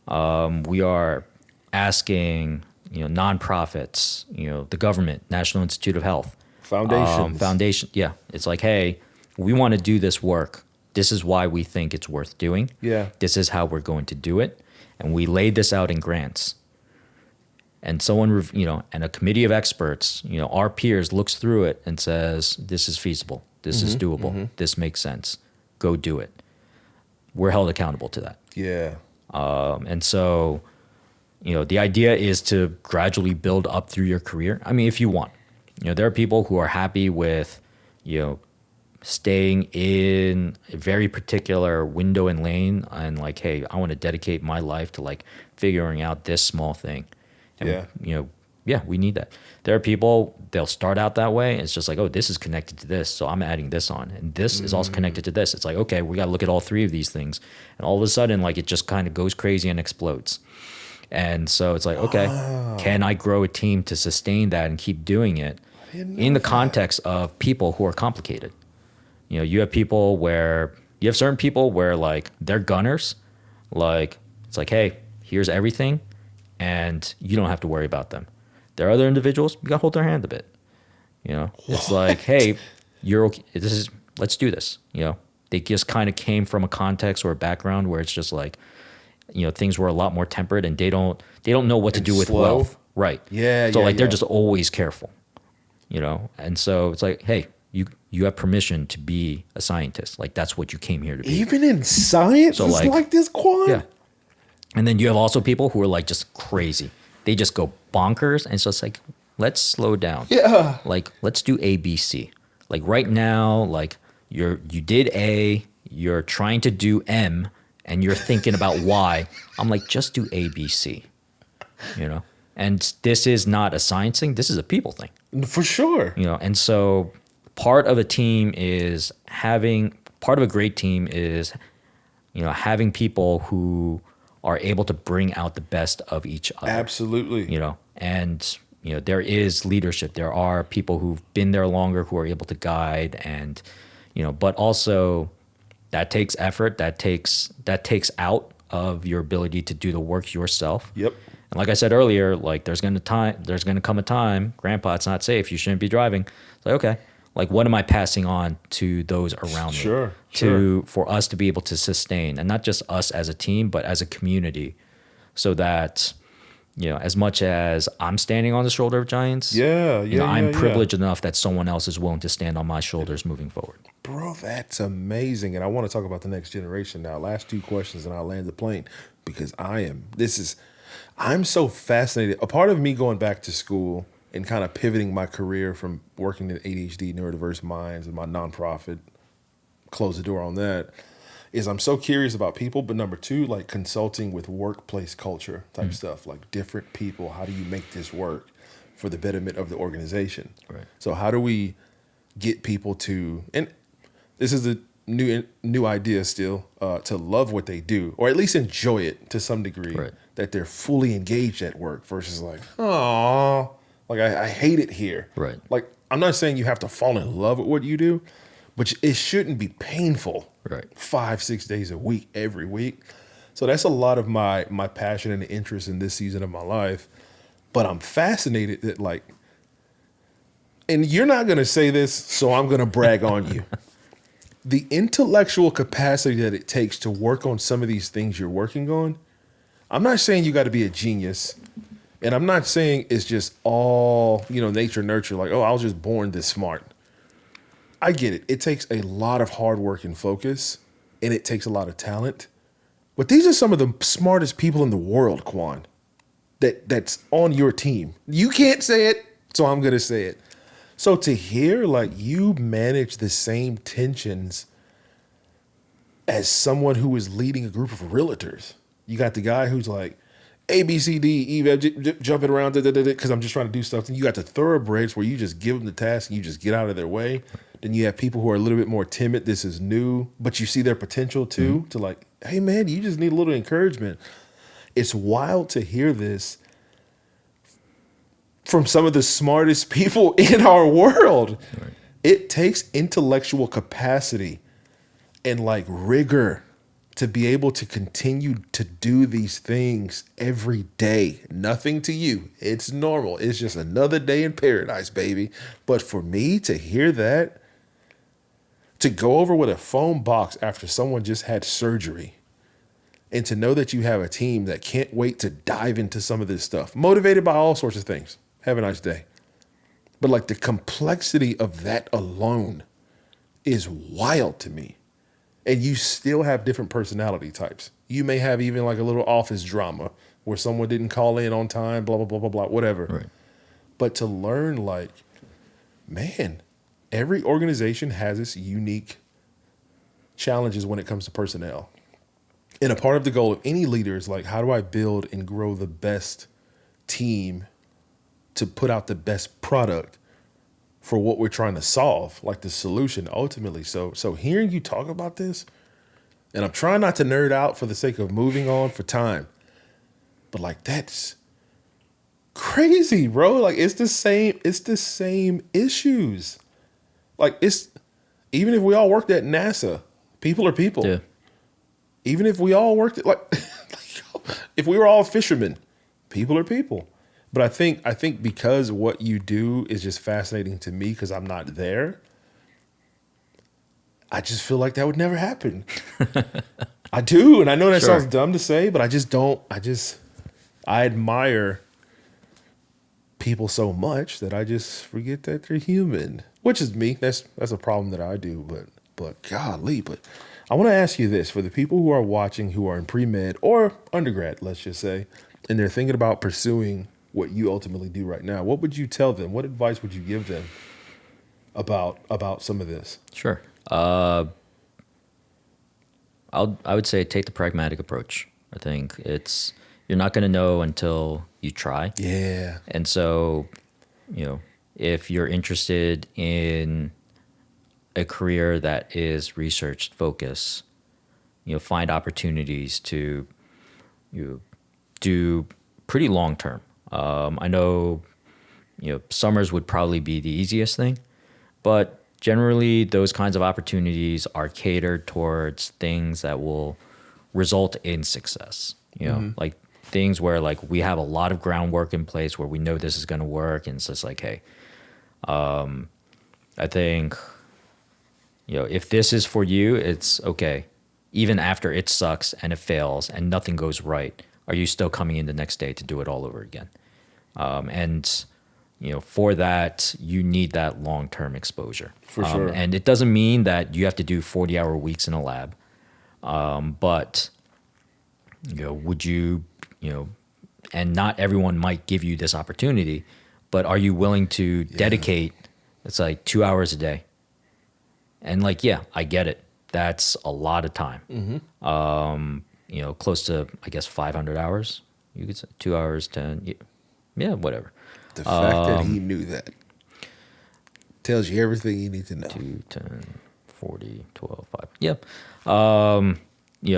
We are asking, nonprofits, the government, National Institute of Health, foundation. Yeah. It's like, hey, we want to do this work. This is why we think it's worth doing. Yeah. This is how we're going to do it. And we laid this out in grants. And someone, and a committee of experts, our peers looks through it and says, this is feasible. This is doable. This makes sense. Go do it. We're held accountable to that. Yeah. And so, the idea is to gradually build up through your career. I mean, if you want, there are people who are happy with, staying in a very particular window and lane and like, hey, I want to dedicate my life to like figuring out this small thing. And, we need that. There are people, they'll start out that way. It's just like, oh, this is connected to this, so I'm adding this on. And this is also connected to this. It's like, okay, we got to look at all three of these things. And all of a sudden, like, it just kind of goes crazy and explodes. And so it's like, okay, can I grow a team to sustain that and keep doing it in the context of people who are complicated? You have people where, you have certain people where, like, they're gunners. Like, it's like, hey, here's everything, and you don't have to worry about them. There are other individuals, you got to hold their hand a bit. It's like, hey, you're okay. Let's do this. They just kind of came from a context or a background where it's just like, things were a lot more tempered, and they don't know what to do with slow. wealth. Right. Yeah. So they're just always careful, and so it's like, hey, you have permission to be a scientist. Like, that's what you came here to be. Even in science, So, it's like this, Quan? Yeah. And then you have also people who are like just crazy. They just go bonkers, and it's just like, let's slow down. Yeah. Like, let's do A, B, C. Like right now, like you did A, you're trying to do M, and you're thinking about Y. I'm like, just do A, B, C. And this is not a science thing. This is a people thing. For sure. And so part of a great team is, having people who are able to bring out the best of each other. Absolutely. And, there is leadership. There are people who've been there longer who are able to guide and, but also that takes effort. That takes out of your ability to do the work yourself. Yep. And like I said earlier, like there's going to come a time, Grandpa, it's not safe. You shouldn't be driving. It's like, okay, like what am I passing on to those around me? Sure. For us to be able to sustain, and not just us as a team, but as a community, so that, as much as I'm standing on the shoulder of giants, I'm privileged enough that someone else is willing to stand on my shoulders moving forward. Bro, that's amazing. And I want to talk about the next generation now. Last two questions and I'll land the plane, because I'm so fascinated. A part of me going back to school and kind of pivoting my career from working in ADHD, neurodiverse minds, and my nonprofit, close the door on that, is I'm so curious about people. But number two, like consulting with workplace culture type stuff, like different people. How do you make this work for the betterment of the organization? Right. So how do we get people to, and this is a new idea still, to love what they do, or at least enjoy it to some degree, Right. that they're fully engaged at work versus like, oh, like I hate it here. Right. Like, I'm not saying you have to fall in love with what you do, but it shouldn't be painful. Right. 5-6 days a week, every week. So that's a lot of my passion and interest in this season of my life. But I'm fascinated that, like, and you're not going to say this, so I'm going to brag on you. The intellectual capacity that it takes to work on some of these things you're working on, I'm not saying you got to be a genius. And I'm not saying it's just all, nature, nurture, like, oh, I was just born this smart. I get it. It takes a lot of hard work and focus, and it takes a lot of talent. But these are some of the smartest people in the world, Quan, that's on your team. You can't say it, so I'm going to say it. So to hear, like, you manage the same tensions as someone who is leading a group of realtors. You got the guy who's like, A, B, C, D, E, jumping around, because I'm just trying to do stuff. And you got the thoroughbreds where you just give them the task and you just get out of their way. Then you have people who are a little bit more timid. This is new, but you see their potential too, to like, hey man, you just need a little encouragement. It's wild to hear this from some of the smartest people in our world. Right. It takes intellectual capacity and like rigor to be able to continue to do these things every day. Nothing to you. It's normal. It's just another day in paradise, baby. But for me to hear that, to go over with a phone box after someone just had surgery, and to know that you have a team that can't wait to dive into some of this stuff, motivated by all sorts of things. Have a nice day. But like the complexity of that alone is wild to me. And you still have different personality types. You may have even like a little office drama where someone didn't call in on time, blah, blah, blah, blah, blah, whatever. Right. But to learn like, man, every organization has its unique challenges when it comes to personnel. And a part of the goal of any leader is like, how do I build and grow the best team to put out the best product for what we're trying to solve, like the solution ultimately. So hearing you talk about this, and I'm trying not to nerd out for the sake of moving on for time, but like that's crazy, bro. Like it's the same issues. Like it's, even if we all worked at NASA, people are people. Yeah. Even if we all worked at like if we were all fishermen, people are people. But I think because what you do is just fascinating to me because I'm not there, I just feel like that would never happen. I do, and I know that sounds dumb to say, but I just don't. I admire people so much that I just forget that they're human, which is me. That's a problem that I do. But golly, but I want to ask you this: for the people who are watching, who are in pre-med or undergrad, let's just say, and they're thinking about pursuing what you ultimately do right now, what would you tell them? What advice would you give them about some of this? Sure. I would say take the pragmatic approach. I think you're not going to know until you try. Yeah. And so, if you're interested in a career that is research focused, find opportunities to do pretty long term. I know, summers would probably be the easiest thing, but generally those kinds of opportunities are catered towards things that will result in success. Like things where like we have a lot of groundwork in place where we know this is going to work, and it's just like, hey, I think, if this is for you, it's okay. Even after it sucks and it fails and nothing goes right, are you still coming in the next day to do it all over again? And for that, you need that long-term exposure. For sure. And it doesn't mean that you have to do 40-hour weeks in a lab. But, would you, and not everyone might give you this opportunity, but are you willing to dedicate, it's like 2 hours a day? And like, yeah, I get it. That's a lot of time. Mm-hmm. Close to, I guess, 500 hours. You could say 2 hours, 10, yeah, whatever. The fact that he knew that tells you everything you need to know. 2, 10, 40, 12, 5. Yeah.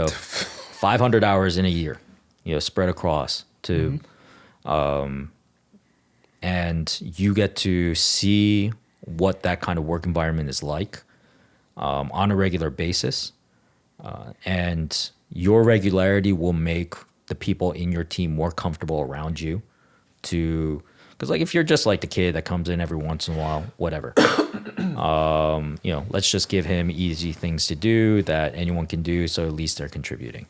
500 hours in a year, spread across to, and you get to see what that kind of work environment is like on a regular basis. And your regularity will make the people in your team more comfortable around you because like if you're just like the kid that comes in every once in a while, whatever, let's just give him easy things to do that anyone can do. So at least they're contributing,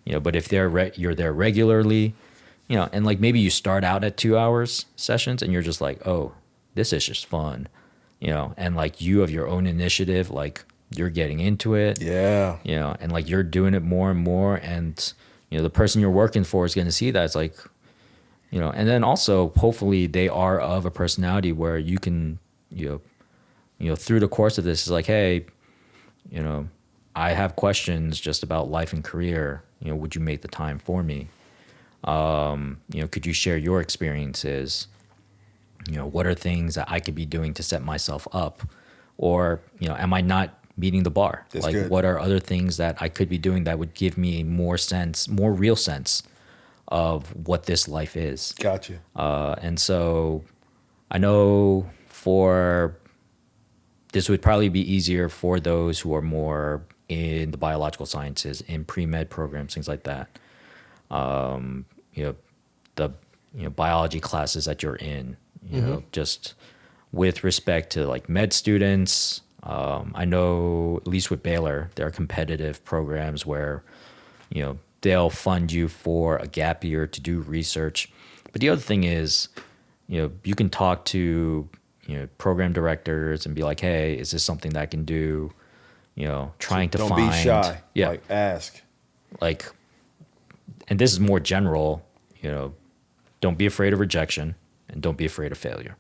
but if you're there regularly, and like maybe you start out at 2 hours sessions and you're just like, oh, this is just fun, and like you have your own initiative, like you're getting into it. Yeah. And like you're doing it more and more. And, the person you're working for is going to see that. It's like, and then also hopefully they are of a personality where you can, through the course of this is like, hey, I have questions just about life and career. Would you make the time for me? Could you share your experiences? What are things that I could be doing to set myself up? Or, am I not meeting the bar? That's like, good. what are other things that I could be doing that would give me more real sense of what this life is? Gotcha. And so I know this would probably be easier for those who are more in the biological sciences, in pre-med programs, things like that. The biology classes that you're in, just with respect to like med students, I know at least with Baylor, there are competitive programs where, they'll fund you for a gap year to do research. But the other thing is, you can talk to, program directors and be like, hey, is this something that I can do? Trying to Don't find. be shy. Yeah. Like, ask. Like, and this is more general, don't be afraid of rejection and don't be afraid of failure.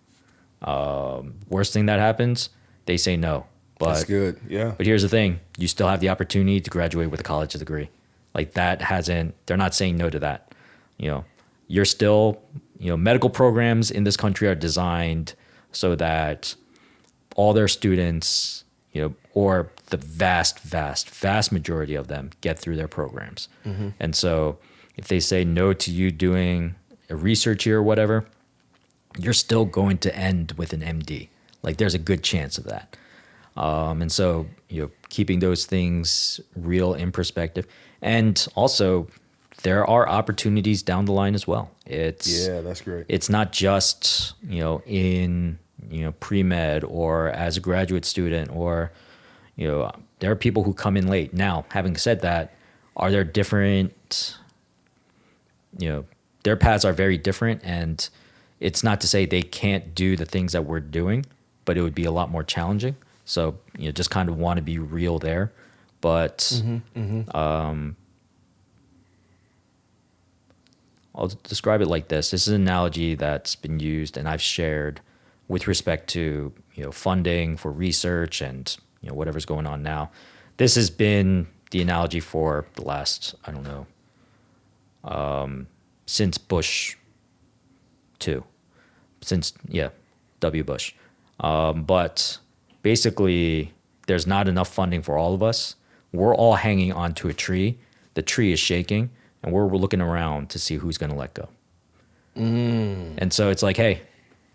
Worst thing that happens, they say no. That's good. Yeah. But here's the thing, you still have the opportunity to graduate with a college degree. Like they're not saying no to that. You're still, medical programs in this country are designed so that all their students, or the vast majority of them get through their programs. And so if they say no to you doing a research year or whatever, you're still going to end with an MD. Like there's a good chance of that. And so, keeping those things real in perspective. And also, there are opportunities down the line as well. That's great. It's not just, in, pre-med or as a graduate student or, there are people who come in late. Now, having said that, are there different, their paths are very different. And it's not to say they can't do the things that we're doing, but it would be a lot more challenging. So, just kind of want to be real there. But I'll describe it like this. This is an analogy that's been used and I've shared with respect to, funding for research and, whatever's going on now. This has been the analogy for the last, I don't know, since Bush 2. W. Bush. But basically, there's not enough funding for all of us. We're all hanging onto a tree. The tree is shaking, and we're looking around to see who's going to let go. And so it's like, hey,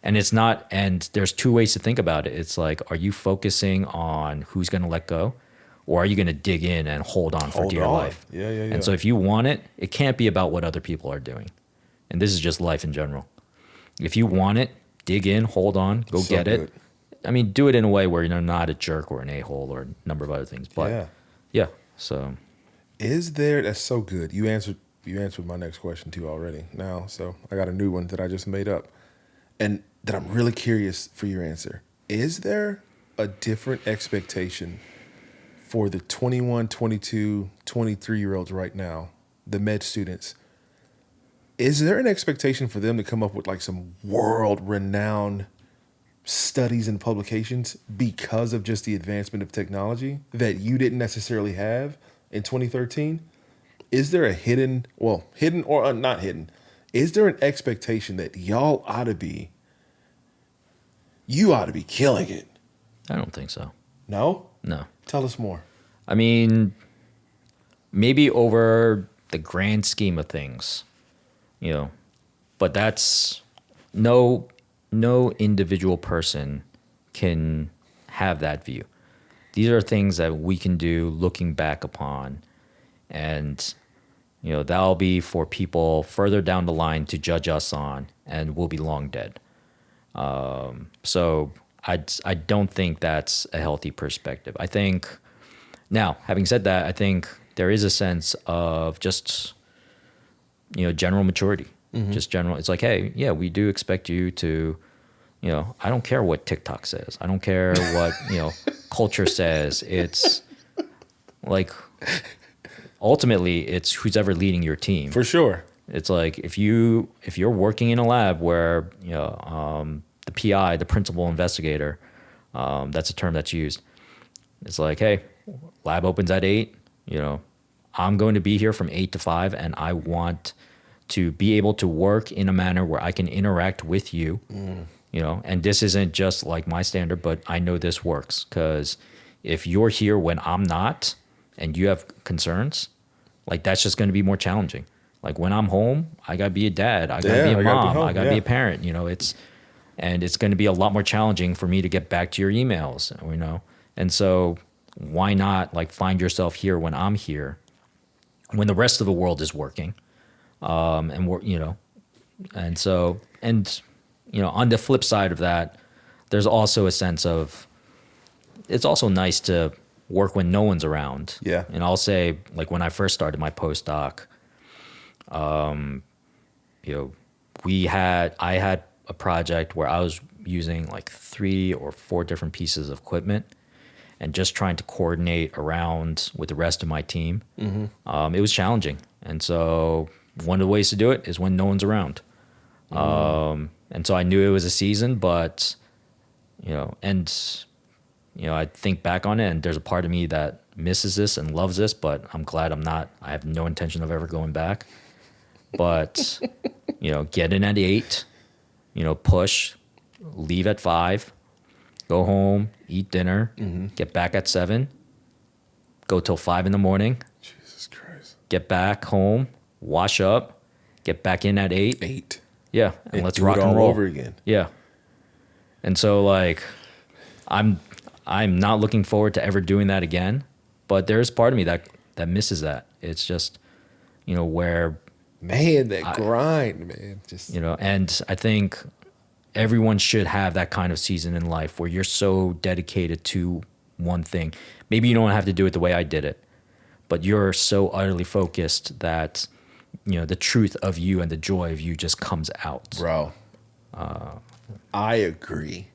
and there's two ways to think about it. It's like, are you focusing on who's going to let go, or are you going to dig in and hold on for dear life? Yeah. And so if you want it, it can't be about what other people are doing. And this is just life in general. If you want it, dig in, hold on, go So get good. it. I mean, do it in a way where you're not a jerk or an a-hole or a number of other things. But yeah. So That's so good. You answered my next question too already now. So I got a new one that I just made up and that I'm really curious for your answer. Is there a different expectation for the 21, 22, 23-year-olds right now, the med students? Is there an expectation for them to come up with like some world-renowned studies and publications because of just the advancement of technology that you didn't necessarily have in 2013? Is there a hidden or not hidden, is there an expectation that you ought to be killing it? I don't think so. No? No. Tell us more. I mean, maybe over the grand scheme of things, but that's no individual person can have that view. These are things that we can do looking back upon, and that'll be for people further down the line to judge us on, and we'll be long dead. So I don't think that's a healthy perspective. I think, now, having said that, I think there is a sense of just, general maturity. Just general. It's like, hey, yeah, we do expect you to, I don't care what TikTok says. I don't care what, culture says. It's like, ultimately, it's who's ever leading your team. For sure. It's like if you're working in a lab where the PI, the principal investigator, that's a term that's used. It's like, hey, lab opens at 8. I'm going to be here from 8 to 5, and I want to be able to work in a manner where I can interact with you. And this isn't just like my standard, but I know this works because if you're here when I'm not, and you have concerns, like that's just going to be more challenging. Like when I'm home, I got to be a dad. I got to be a mom. I got to be a parent. And it's going to be a lot more challenging for me to get back to your emails, And so why not like find yourself here when I'm here, when the rest of the world is working, and we're, and so, and, on the flip side of that, there's also a sense of, it's also nice to work when no one's around. Yeah. And I'll say, like, when I first started my postdoc, you know, I had a project where I was using like 3 or 4 different pieces of equipment and just trying to coordinate around with the rest of my team. It was challenging. And so one of the ways to do it is when no one's around. And so I knew it was a season, but, I think back on it and there's a part of me that misses this and loves this, but I'm glad I have no intention of ever going back. But, get in at 8, push, leave at 5, go home, eat dinner, get back at 7, go till 5 in the morning. Jesus Christ. Get back home, wash up, get back in at 8. 8. Yeah, and let's do rock it and all roll over again. Yeah. And so like I'm not looking forward to ever doing that again, but there's part of me that misses that. It's just, where Man, that grind, man. Just and I think everyone should have that kind of season in life where you're so dedicated to one thing. Maybe you don't have to do it the way I did it, but you're so utterly focused that the truth of you and the joy of you just comes out. Bro, I agree.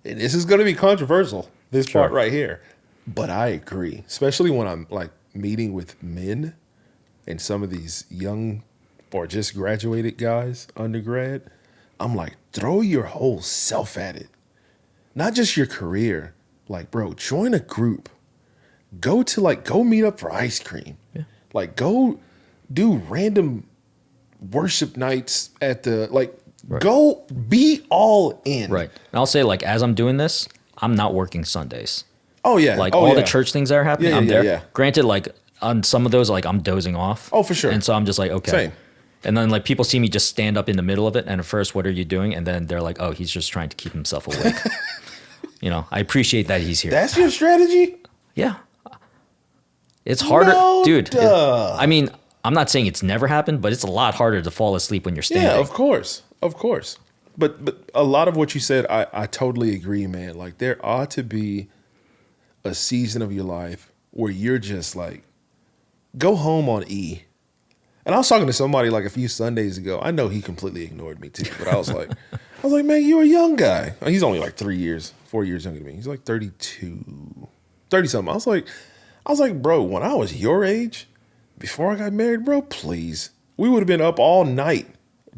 And this is going to be controversial, this Sure. part right here. But I agree, especially when I'm like meeting with men and some of these young or just graduated guys, undergrad. I'm like, throw your whole self at it. Not just your career. Like, bro, join a group. Go meet up for ice cream. Yeah. Like, go do random worship nights at the, like, Right. Go be all in. Right. And I'll say, like, as I'm doing this, I'm not working Sundays. Oh, yeah. Like, all the church things that are happening, Yeah, I'm yeah, there. yeah. Granted, like, on some of those, like, I'm dozing off. Oh, for sure. And so I'm just like, okay. Same. And then, like, people see me just stand up in the middle of it, and at first, what are you doing? And then they're like, oh, he's just trying to keep himself awake. I appreciate that he's here. That's your strategy? Yeah. It's harder. No, Dude, duh. I mean, I'm not saying it's never happened, but it's a lot harder to fall asleep when you're standing. Yeah, of course. Of course. But a lot of what you said, I totally agree, man. Like, there ought to be a season of your life where you're just like, go home on E. And I was talking to somebody like a few Sundays ago. I know he completely ignored me too, but I was like, man, you're a young guy. He's only like 4 years younger than me. He's like 32, 30 something. I was like, bro, when I was your age, before I got married, bro, please. We would have been up all night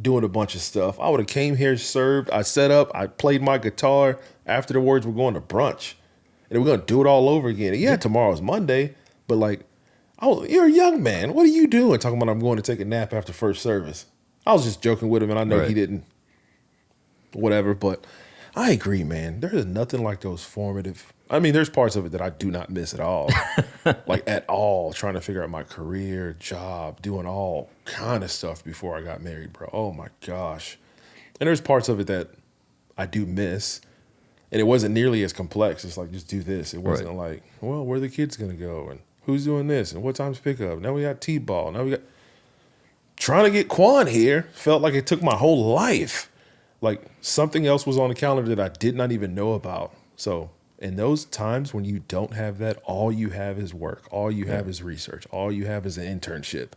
doing a bunch of stuff. I would have came here, served, I set up, I played my guitar. Afterwards, we're going to brunch. And we're going to do it all over again. And yeah, tomorrow's Monday, but like, you're a young man. What are you doing? Talking about I'm going to take a nap after first service. I was just joking with him, and I know he didn't, whatever. But I agree, man. There is nothing like those formative. I mean, there's parts of it that I do not miss at all. Like, at all. Trying to figure out my career, job, doing all kind of stuff before I got married, bro. Oh, my gosh. And there's parts of it that I do miss. And it wasn't nearly as complex. It's like, just do this. It wasn't like, well, where are the kids going to go? And who's doing this? And what time's pickup? Now we got T-ball. Now we got... Trying to get Quan here felt like it took my whole life. Like, something else was on the calendar that I did not even know about. So in those times when you don't have that, all you have is work. All you have is research. All you have is an internship.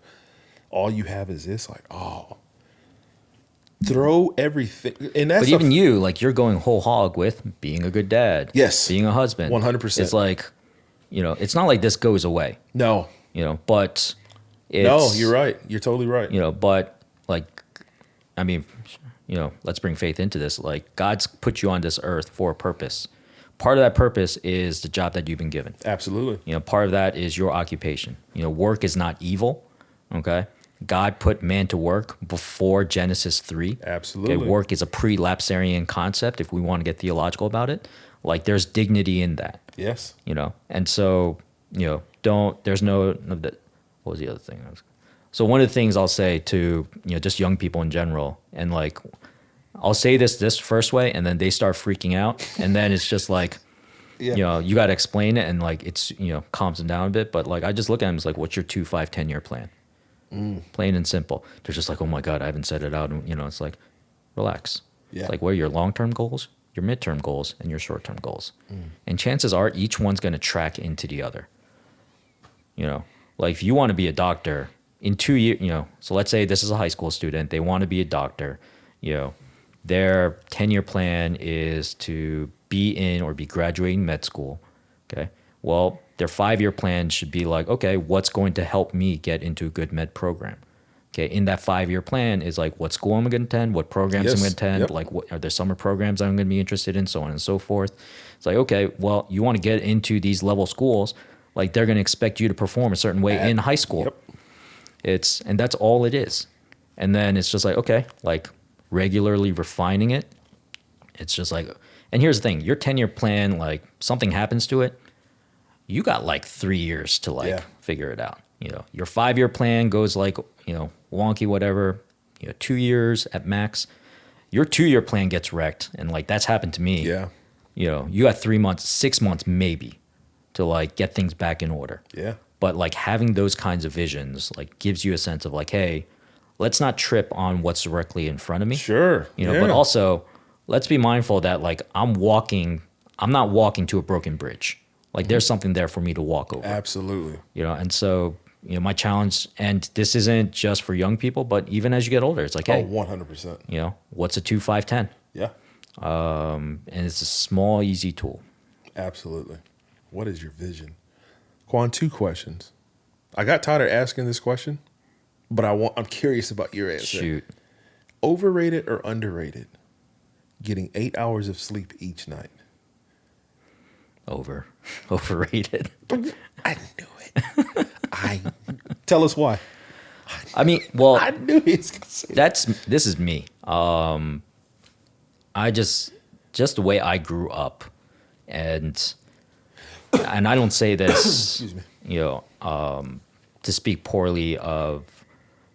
All you have is this. Like, throw everything. And that's but even you, like, you're going whole hog with being a good dad. Yes. Being a husband. 100%. It's like, it's not like this goes away. No. But it's... No, you're right. You're totally right. But, like, I mean, let's bring faith into this. Like, God's put you on this earth for a purpose. Part of that purpose is the job that you've been given. Absolutely. Part of that is your occupation. Work is not evil, okay? God put man to work before Genesis 3. Absolutely. Okay? Work is a pre-lapsarian concept, if we want to get theological about it. Like, there's dignity in that. Yes. And so, there's no, what was the other thing? So one of the things I'll say to, just young people in general, and like, I'll say this first way, and then they start freaking out, and then it's just like, you got to explain it, and like, it's, calms them down a bit. But like, I just look at them, it's like, what's your 2, 5, 10-year plan? Plain and simple. They're just like, oh my God, I haven't set it out. And, it's like, relax. Yeah. It's like, what are your long-term goals? your midterm goals and your short-term goals. And chances are each one's going to track into the other. You know, like if you want to be a doctor in 2 years, you know, so let's say this is a high school student, they want to be a doctor, you know, their 10-year plan is to be in or be graduating med school. Okay. Well, their 5-year plan should be like, okay, what's going to help me get into a good med program? Okay. In that 5-year plan is like, what school am I going to attend? What programs I'm going to attend? Like, what are there summer programs I'm going to be interested in? So on and so forth. It's like, okay, well, you want to get into these level schools. Like they're going to expect you to perform a certain way in high school. And that's all it is. And then it's just like, okay, like regularly refining it. It's just like, and here's the thing, your 10-year plan, like something happens to it, you got like 3 years to like figure it out. You know, your 5-year plan goes like, you know, wonky, whatever, you know, 2 years at max. Your 2-year plan gets wrecked. And like that's happened to me. Yeah. You know, you got 3 months, 6 months maybe to like get things back in order. Yeah. But like having those kinds of visions like gives you a sense of like, hey, let's not trip on what's directly in front of me. Sure. You know, but also let's be mindful that like I'm not walking to a broken bridge. Like there's something there for me to walk over. Absolutely. You know, and so, you know, my challenge, and this isn't just for young people, but even as you get older, it's like, hey, 100%. You know, what's a 2, 5, 10? Yeah. And it's a small, easy tool. Absolutely. What is your vision? Quan, 2 questions. I got tired of asking this question, but I'm curious about your answer. Shoot. Overrated or underrated? Getting 8 hours of sleep each night. Overrated. I knew it. Tell us why. I mean, well, I knew he was gonna say that. this is me. I just the way I grew up, and I don't say this, Excuse me. you know, to speak poorly of,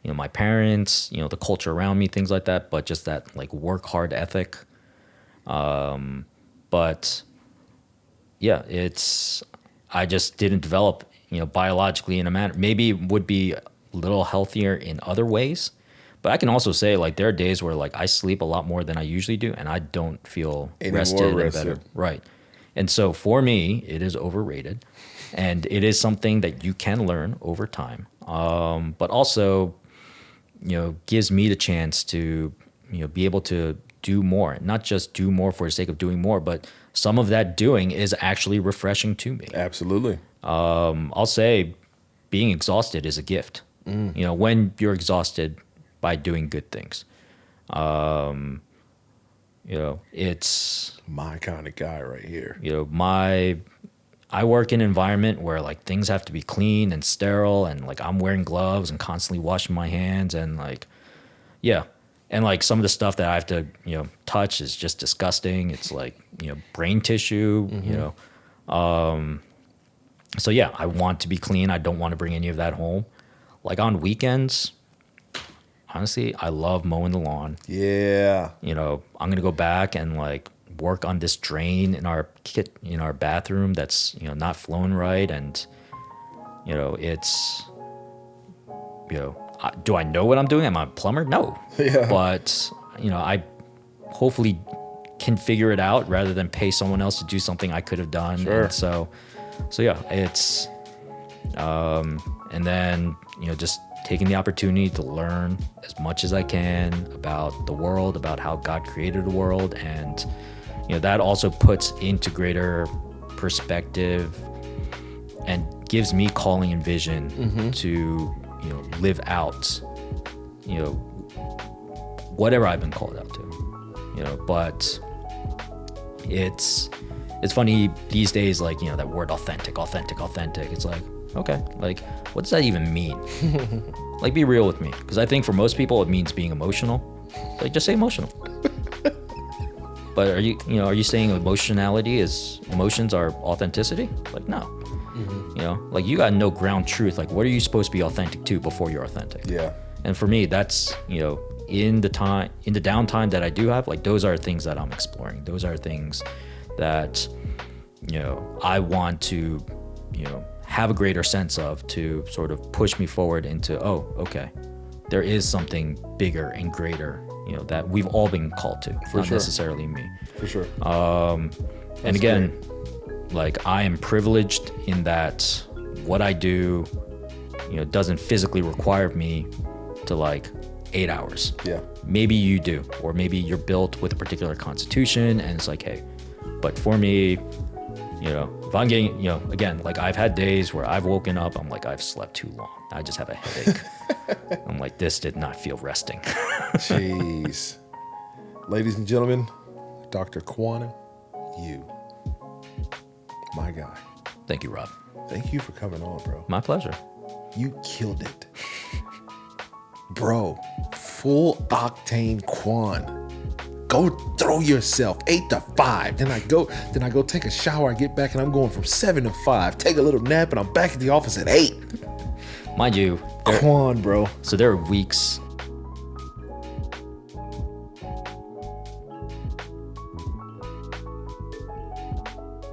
you know, my parents, you know, the culture around me, things like that, but just that like work hard ethic. But yeah, I just didn't develop, you know, biologically in a manner. Maybe it would be a little healthier in other ways, but I can also say like there are days where like I sleep a lot more than I usually do, and I don't feel rested and better. Right. And so for me, it is overrated, and it is something that you can learn over time. But also, you know, gives me the chance to, you know, be able to do more, not just do more for the sake of doing more, but some of that doing is actually refreshing to me. Absolutely. I'll say being exhausted is a gift. You know, when you're exhausted by doing good things. You know, it's My kind of guy right here. you know, I work in an environment where like things have to be clean and sterile, and like I'm wearing gloves and constantly washing my hands, and like, yeah. And like some of the stuff that I have to, you know, touch is just disgusting. It's like, you know, brain tissue, you know. So yeah, I want to be clean. I don't want to bring any of that home. Like on weekends, honestly, I love mowing the lawn. Yeah. You know, I'm gonna go back and like work on this drain in our bathroom that's, you know, not flowing right, and you know, it's, you know, do I know what I'm doing? Am I a plumber? No. Yeah. But you know, I hopefully can figure it out rather than pay someone else to do something I could have done. Sure. And so yeah, it's and then, you know, just taking the opportunity to learn as much as I can about the world, about how God created the world, and you know, that also puts into greater perspective and gives me calling and vision to, you know, live out, you know, whatever I've been called out to, you know. But it's funny these days, like, you know, that word authentic. It's like, okay, like, what does that even mean? Like, be real with me, because I think for most people it means being emotional. Like, just say emotional. But are you saying emotions are authenticity? Like, no. You know, like, you gotta know ground truth. Like, what are you supposed to be authentic to before you're authentic? Yeah. And for me, that's, you know, in the downtime that I do have, like, those are things that I'm exploring. Those are things that, you know, I want to, you know, have a greater sense of, to sort of push me forward into, oh, okay, there is something bigger and greater you know, that we've all been called to, not sure. necessarily me. For sure. And again, like I am privileged in that what I do, you know, doesn't physically require me to like 8 hours. Yeah. Maybe you do, or maybe you're built with a particular constitution and it's like, hey, but for me, you know, if I'm getting, you know, again, like I've had days where I've woken up, I'm like, I've slept too long. I just have a headache. I'm like, this did not feel resting. Jeez. Ladies and gentlemen, Dr. Kwana, you, my guy. Thank you, Rob. Thank you for coming on, bro. My pleasure. You killed it. Bro, full octane Quan. Go throw yourself 8 to 5. Then I go take a shower. I get back and I'm going from 7 to 5. Take a little nap and I'm back at the office at 8. Mind you, Quan, bro. so there are weeks